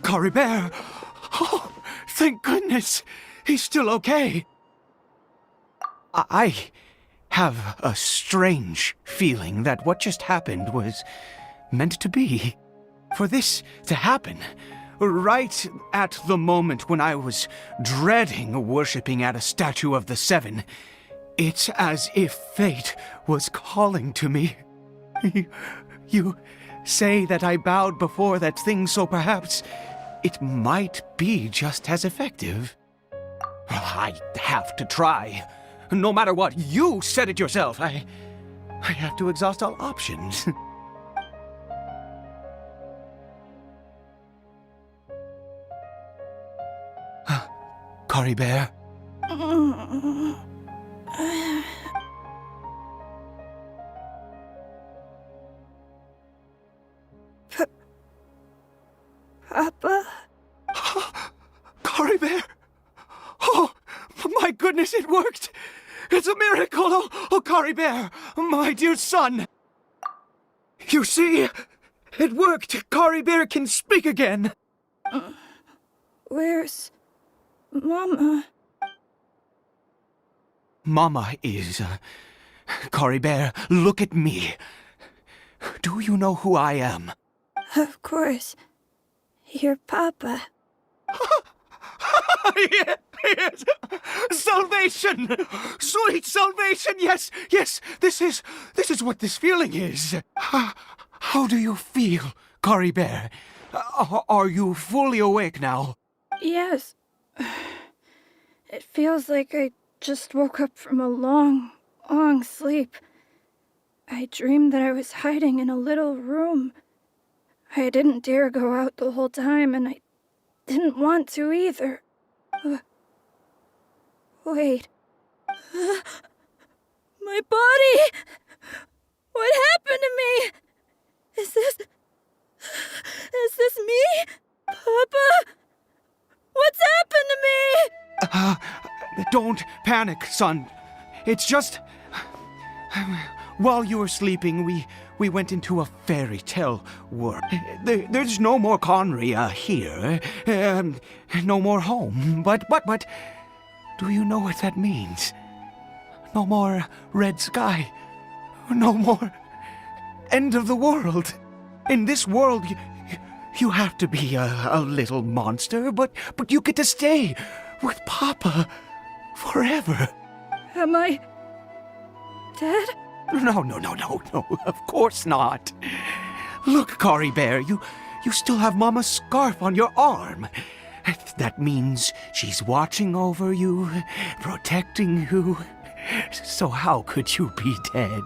Cariberto! Oh, thank goodness! He's still okay. I have a strange feeling that what just happened was meant to be. For this to happen, right at the moment when I was dreading worshipping at a statue of the Seven, it's as if fate was calling to me. You say that I bowed before that thing, so perhaps it might be just as effective. I have to try. No matter what, you said it yourself. I have to exhaust all options. Cariberto? Papa? Cariberto! Oh, my goodness, it worked! It's a miracle! Oh, Cariberto, my dear son! You see, it worked! Cariberto can speak again! Where's Mama? Mama is... Cariberto, look at me. Do you know who I am? Of course. Your Papa. Yes! Salvation! Sweet salvation! Yes! This is what this feeling is. How do you feel, Cariberto? Are you fully awake now? Yes. It feels like I just woke up from a long, long sleep. I dreamed that I was hiding in a little room. I didn't dare go out the whole time, and I didn't want to either. Wait. My body! What happened to me? Is this me? Papa? What's happened to me? Don't panic, son. It's just... While you were sleeping, we went into a fairy tale world. There's no more Conria here. No more home. But... Do you know what that means? No more red sky. No more end of the world. In this world, you have to be a little monster, but you get to stay with Papa forever. Am I dead? No, of course not. Look, Cariberto, you still have Mama's scarf on your arm. That means she's watching over you, protecting you. So how could you be dead?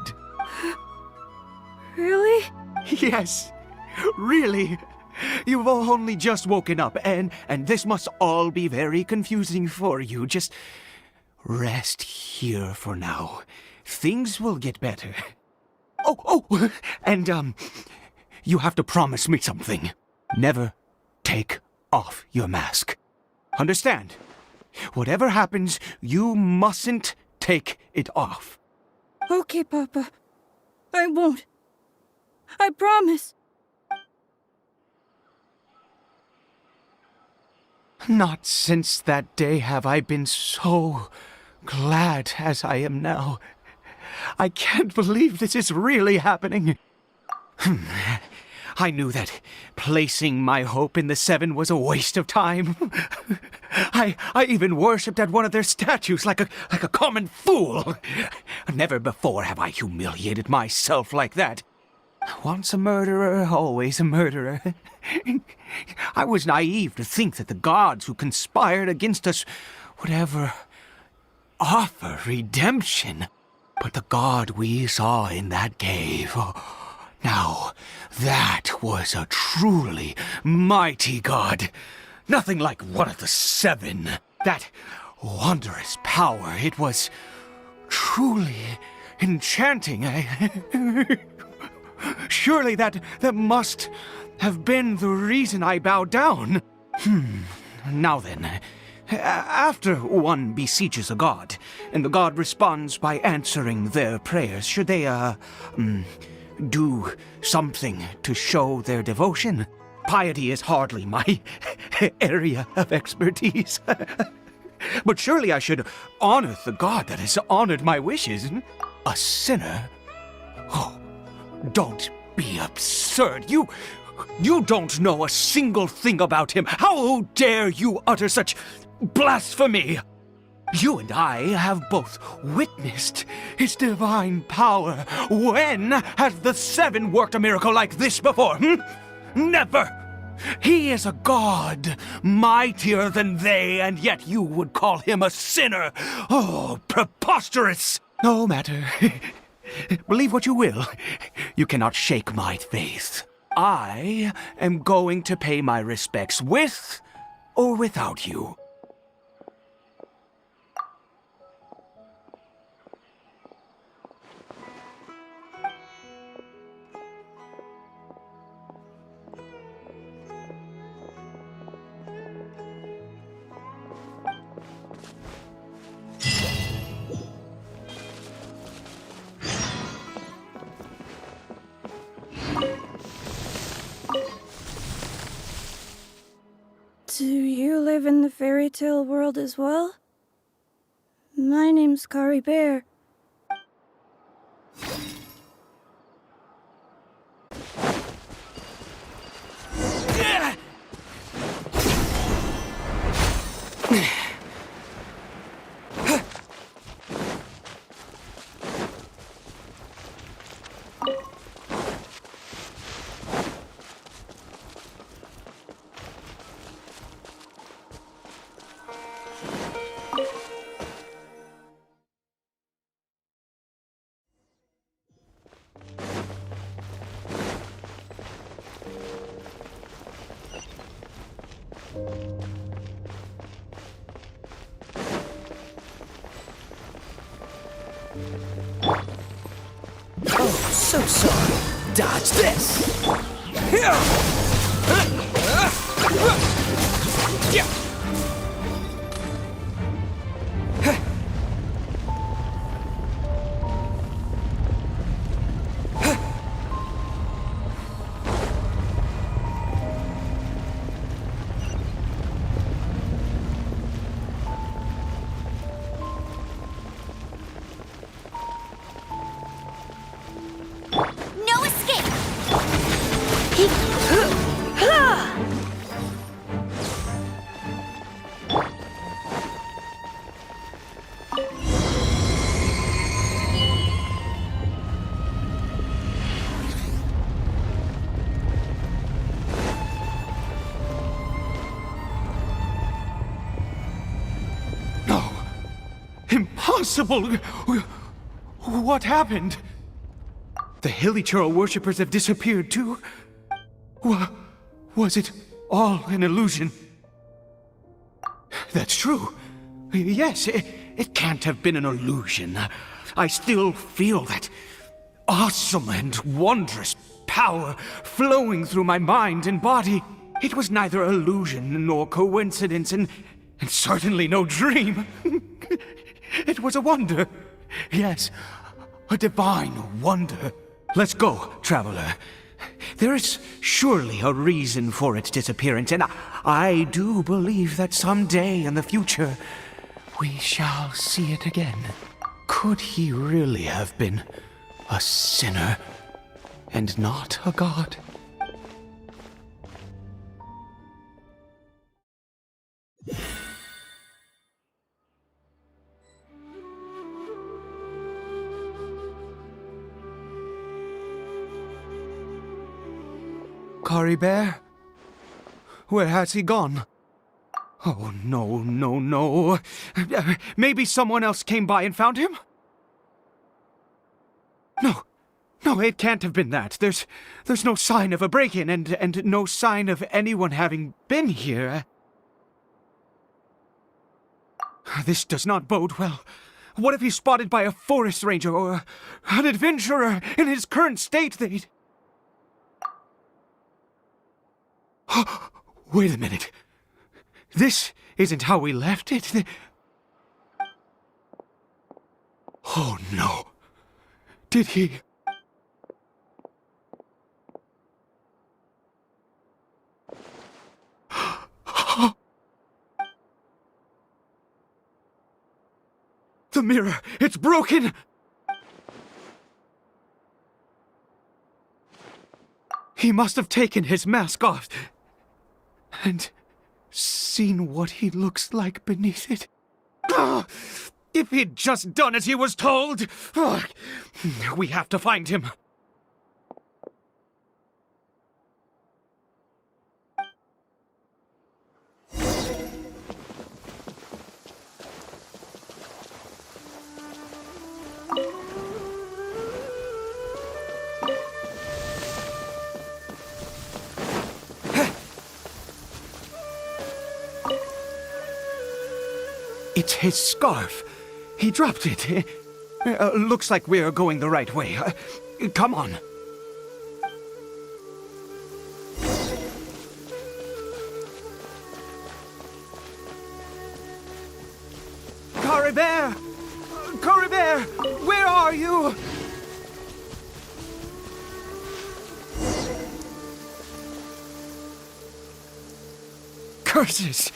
Really? Yes, really. You've only just woken up, and this must all be very confusing for you. Just rest here for now. Things will get better. Oh, and you have to promise me something. Never take off your mask. Understand? Whatever happens, you mustn't take it off. Okay, Papa. I won't. I promise. Not since that day have I been so glad as I am now. I can't believe this is really happening. I knew that placing my hope in the Seven was a waste of time. I even worshipped at one of their statues like a common fool. Never before have I humiliated myself like that. Once a murderer, always a murderer. I was naive to think that the gods who conspired against us would ever offer redemption. But the god we saw in that cave, now that was a truly mighty god. Nothing like one of the seven. That wondrous power, it was truly enchanting. Surely that must have been the reason I bowed down. Now then, after one beseeches a god, and the god responds by answering their prayers, should they, do something to show their devotion? Piety is hardly my area of expertise. But surely I should honor the god that has honored my wishes. A sinner? Oh, don't be absurd. You don't know a single thing about him. How dare you utter such blasphemy? You and I have both witnessed his divine power. When has the seven worked a miracle like this before? Never! He is a god, mightier than they, and yet you would call him a sinner. Oh, preposterous! No matter. Believe what you will. You cannot shake my faith. I am going to pay my respects with or without you. Do you live in the fairy tale world as well? My name's Cariberto. Oh, so sorry. Dodge this. No escape! No. Impossible! What happened? The Hilly-Churl worshippers have disappeared too? Was it all an illusion? That's true. Yes, it can't have been an illusion. I still feel that awesome and wondrous power flowing through my mind and body. It was neither illusion nor coincidence, and certainly no dream. It was a wonder. Yes, a divine wonder. Let's go, traveler. There is surely a reason for its disappearance, and I do believe that someday in the future we shall see it again. Could he really have been a sinner and not a god? Cariberto? Where has he gone? Oh, no, no, no. Maybe someone else came by and found him? No, it can't have been that. There's no sign of a break-in and no sign of anyone having been here. This does not bode well. What if he's spotted by a forest ranger or an adventurer in his current state? They'd... Wait a minute. This isn't how we left it. Oh, no. Did he... The mirror! It's broken! He must have taken his mask off and seen what he looks like beneath it. Ah! If he'd just done as he was told! Ah! We have to find him. It's his scarf. He dropped it. Looks like we're going the right way. Come on. Cariberto! Cariberto! Where are you? Curses!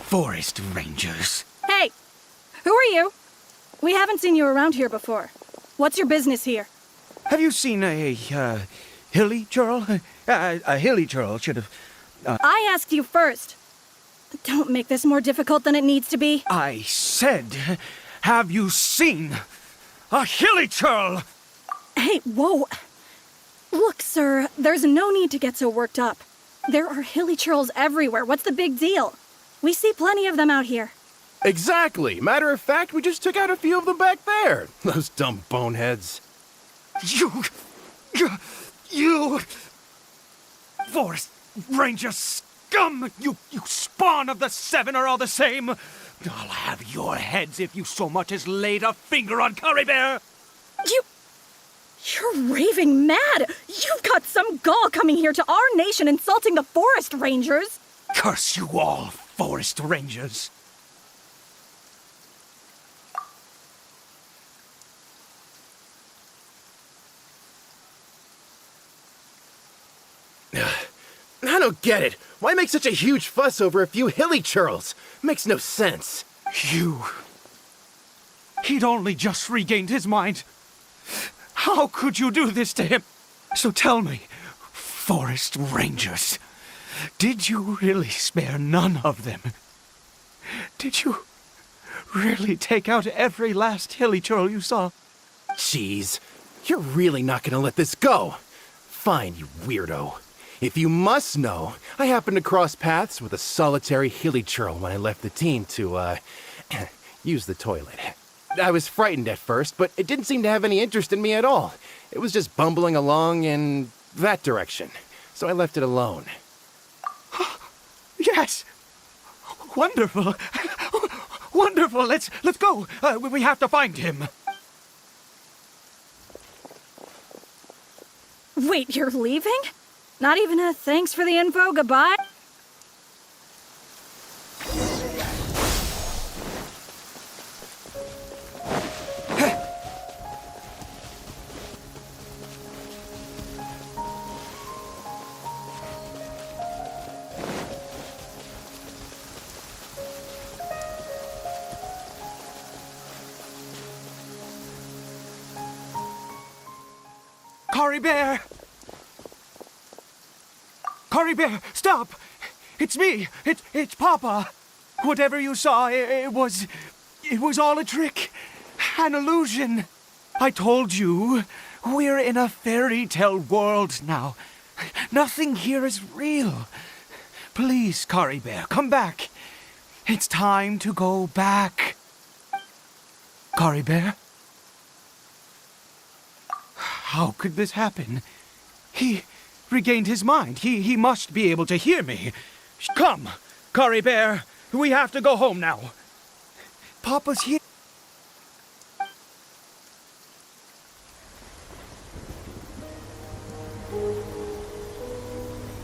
Forest rangers. Hey! Who are you? We haven't seen you around here before. What's your business here? Have you seen a hilly churl? A hilly churl should have... I asked you first. Don't make this more difficult than it needs to be. I said, have you seen a hilly churl? Hey, whoa. Look, sir, there's no need to get so worked up. There are hilly churls everywhere. What's the big deal? We see plenty of them out here. Exactly. Matter of fact, we just took out a few of them back there. Those dumb boneheads. You... Forest Ranger scum! You spawn of the Seven are all the same! I'll have your heads if you so much as laid a finger on Cariberto! You're raving mad! You've got some gall coming here to our nation insulting the Forest Rangers! Curse you all, Forest Rangers! I don't get it. Why make such a huge fuss over a few hilly churls? Makes no sense. He'd only just regained his mind. How could you do this to him? So tell me, Forest Rangers, did you really spare none of them? Did you really take out every last hilly churl you saw? Jeez, you're really not gonna let this go. Fine, you weirdo. If you must know, I happened to cross paths with a solitary hilly churl when I left the team to, use the toilet. I was frightened at first, but it didn't seem to have any interest in me at all. It was just bumbling along in that direction, so I left it alone. Yes! Wonderful! Wonderful! Let's go! We have to find him! Wait, you're leaving? Not even a thanks for the info, goodbye? Cariberto! Cariberto, stop! It's me! It's Papa! Whatever you saw, it was all a trick. An illusion. I told you, we're in a fairy tale world now. Nothing here is real. Please, Cariberto, come back. It's time to go back. Cariberto? How could this happen? He regained his mind. He must be able to hear me. Come, Cariberto, we have to go home now. Papa's here.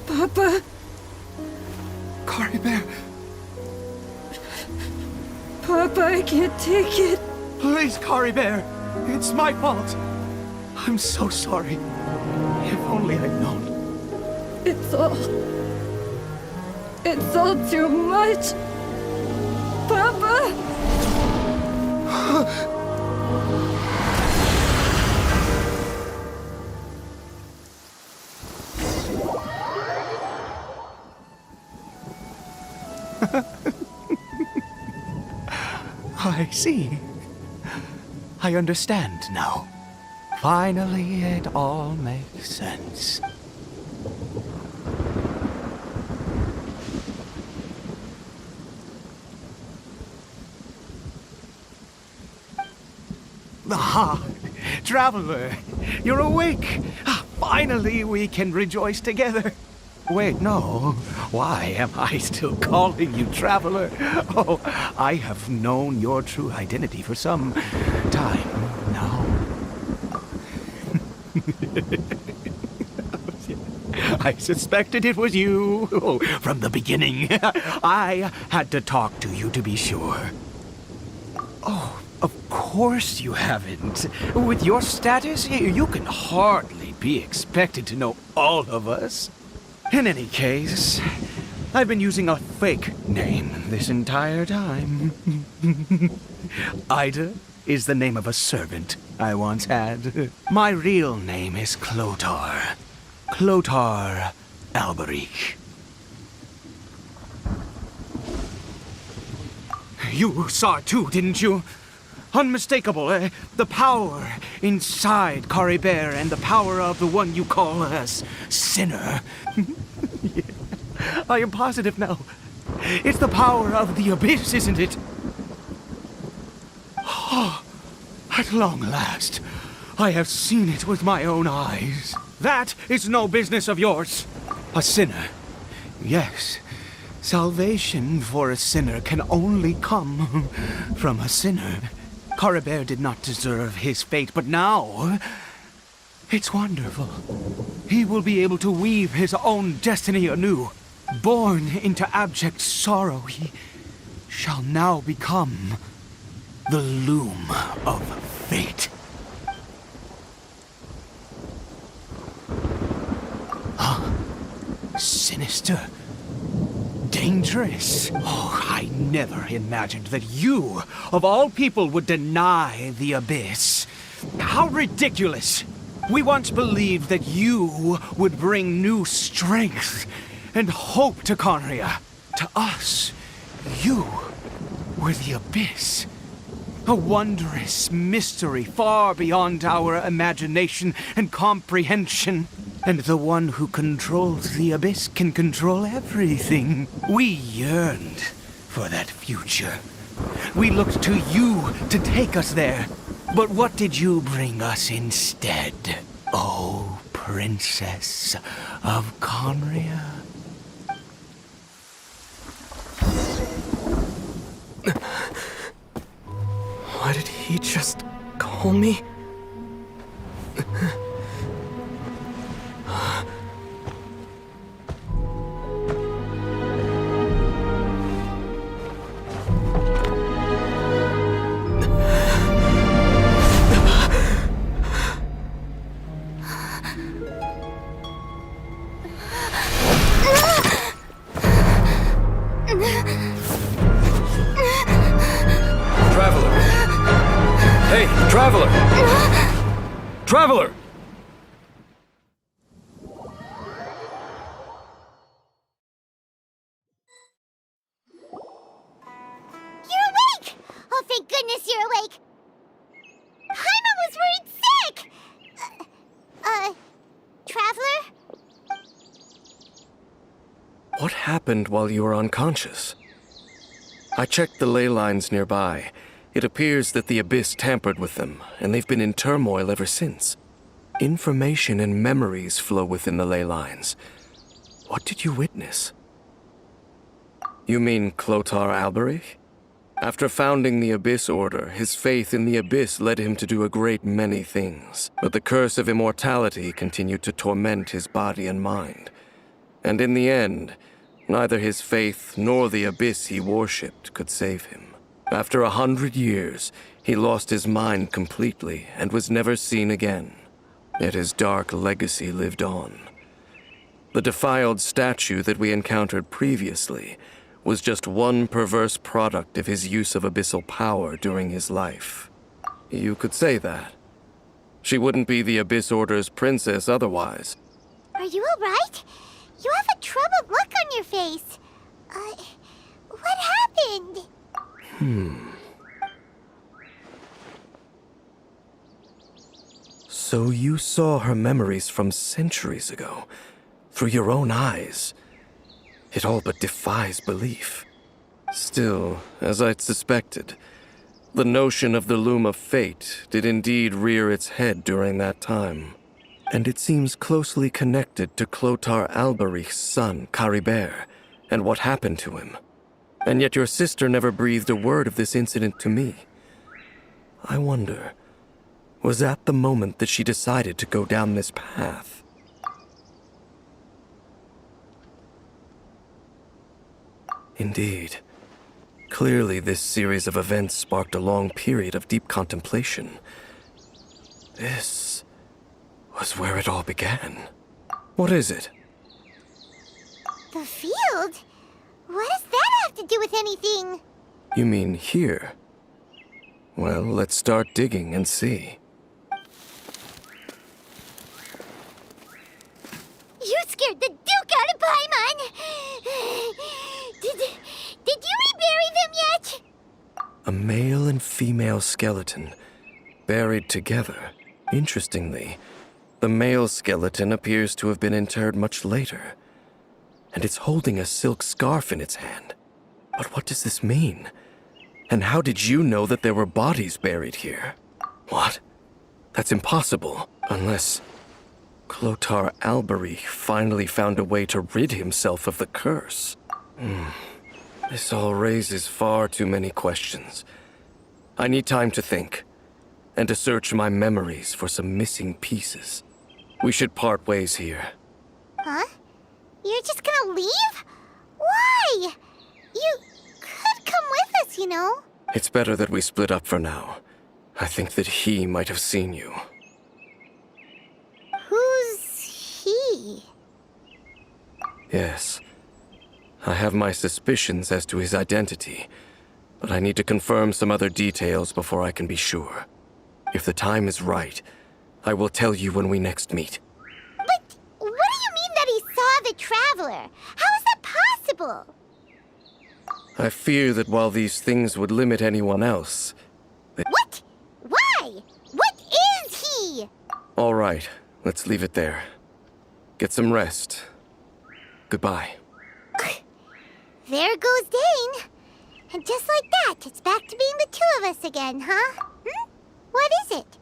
Papa. Cariberto, Papa, I can't take it. please, Cariberto. It's my fault. I'm so sorry. If only I'd known. It's all too much. Papa! I see. I understand now. Finally, it all makes sense. Ah, Traveler, you're awake. Finally, we can rejoice together. Wait, no. Why am I still calling you Traveler? Oh, I have known your true identity for some time now. I suspected it was you from the beginning. I had to talk to you to be sure. Oh, of course you haven't. With your status, you can hardly be expected to know all of us. In any case, I've been using a fake name this entire time. Ida is the name of a servant I once had. My real name is Clotar. Clotar Alberic. You saw it too, didn't you? Unmistakable, the power inside Cariberto and the power of the one you call a sinner. Yeah, I am positive now. It's the power of the abyss, isn't it? Oh, at long last, I have seen it with my own eyes. That is no business of yours. A sinner. Yes. Salvation for a sinner can only come from a sinner. Cariberto did not deserve his fate, but now it's wonderful. He will be able to weave his own destiny anew. Born into abject sorrow, he shall now become the loom of fate. Sinister. Dangerous. Oh, I never imagined that you, of all people, would deny the abyss. How ridiculous! We once believed that you would bring new strength and hope to Conria. To us, you were the abyss. A wondrous mystery far beyond our imagination and comprehension. And the one who controls the abyss can control everything. We yearned for that future. We looked to you to take us there. But what did you bring us instead? Oh, Princess of Conria. What did he just call me? Traveler! Hey, Traveler! Traveler! You're awake! Oh, thank goodness you're awake! Paimon was worried sick! Traveler? What happened while you were unconscious? I checked the ley lines nearby. It appears that the Abyss tampered with them, and they've been in turmoil ever since. Information and memories flow within the ley lines. What did you witness? You mean Clotar Alberich? After founding the Abyss Order, his faith in the Abyss led him to do a great many things. But the curse of immortality continued to torment his body and mind. And in the end, neither his faith nor the Abyss he worshipped could save him. After 100 years, he lost his mind completely and was never seen again. Yet his dark legacy lived on. The defiled statue that we encountered previously was just one perverse product of his use of abyssal power during his life. You could say that. She wouldn't be the Abyss Order's princess otherwise. Are you alright? You have a troubled look on your face. What happened? So you saw her memories from centuries ago, through your own eyes. It all but defies belief. Still, as I'd suspected, the notion of the Loom of Fate did indeed rear its head during that time. And it seems closely connected to Clotar Alberich's son, Cariberto, and what happened to him. And yet your sister never breathed a word of this incident to me. I wonder, was that the moment that she decided to go down this path? Indeed. Clearly, this series of events sparked a long period of deep contemplation. This was where it all began. What is it? The field? What does that have to do with anything? You mean here? Well, let's start digging and see. You scared the Duke out of Paimon! Did you rebury them yet? A male and female skeleton, buried together. Interestingly, the male skeleton appears to have been interred much later, and it's holding a silk scarf in its hand. But what does this mean? And how did you know that there were bodies buried here? What? That's impossible, unless Clotar Alberich finally found a way to rid himself of the curse. This all raises far too many questions. I need time to think, and to search my memories for some missing pieces. We should part ways here. Huh? You're just gonna leave? Why? You could come with us, you know. It's better that we split up for now. I think that he might have seen you. Who's he? Yes. I have my suspicions as to his identity, but I need to confirm some other details before I can be sure. If the time is right, I will tell you when we next meet. But what do you mean that he saw the Traveler? How is that possible? I fear that while these things would limit anyone else... What? Why? What is he? All right, let's leave it there. Get some rest. Goodbye. There goes Dane. And just like that, it's back to being the two of us again, huh? What is it?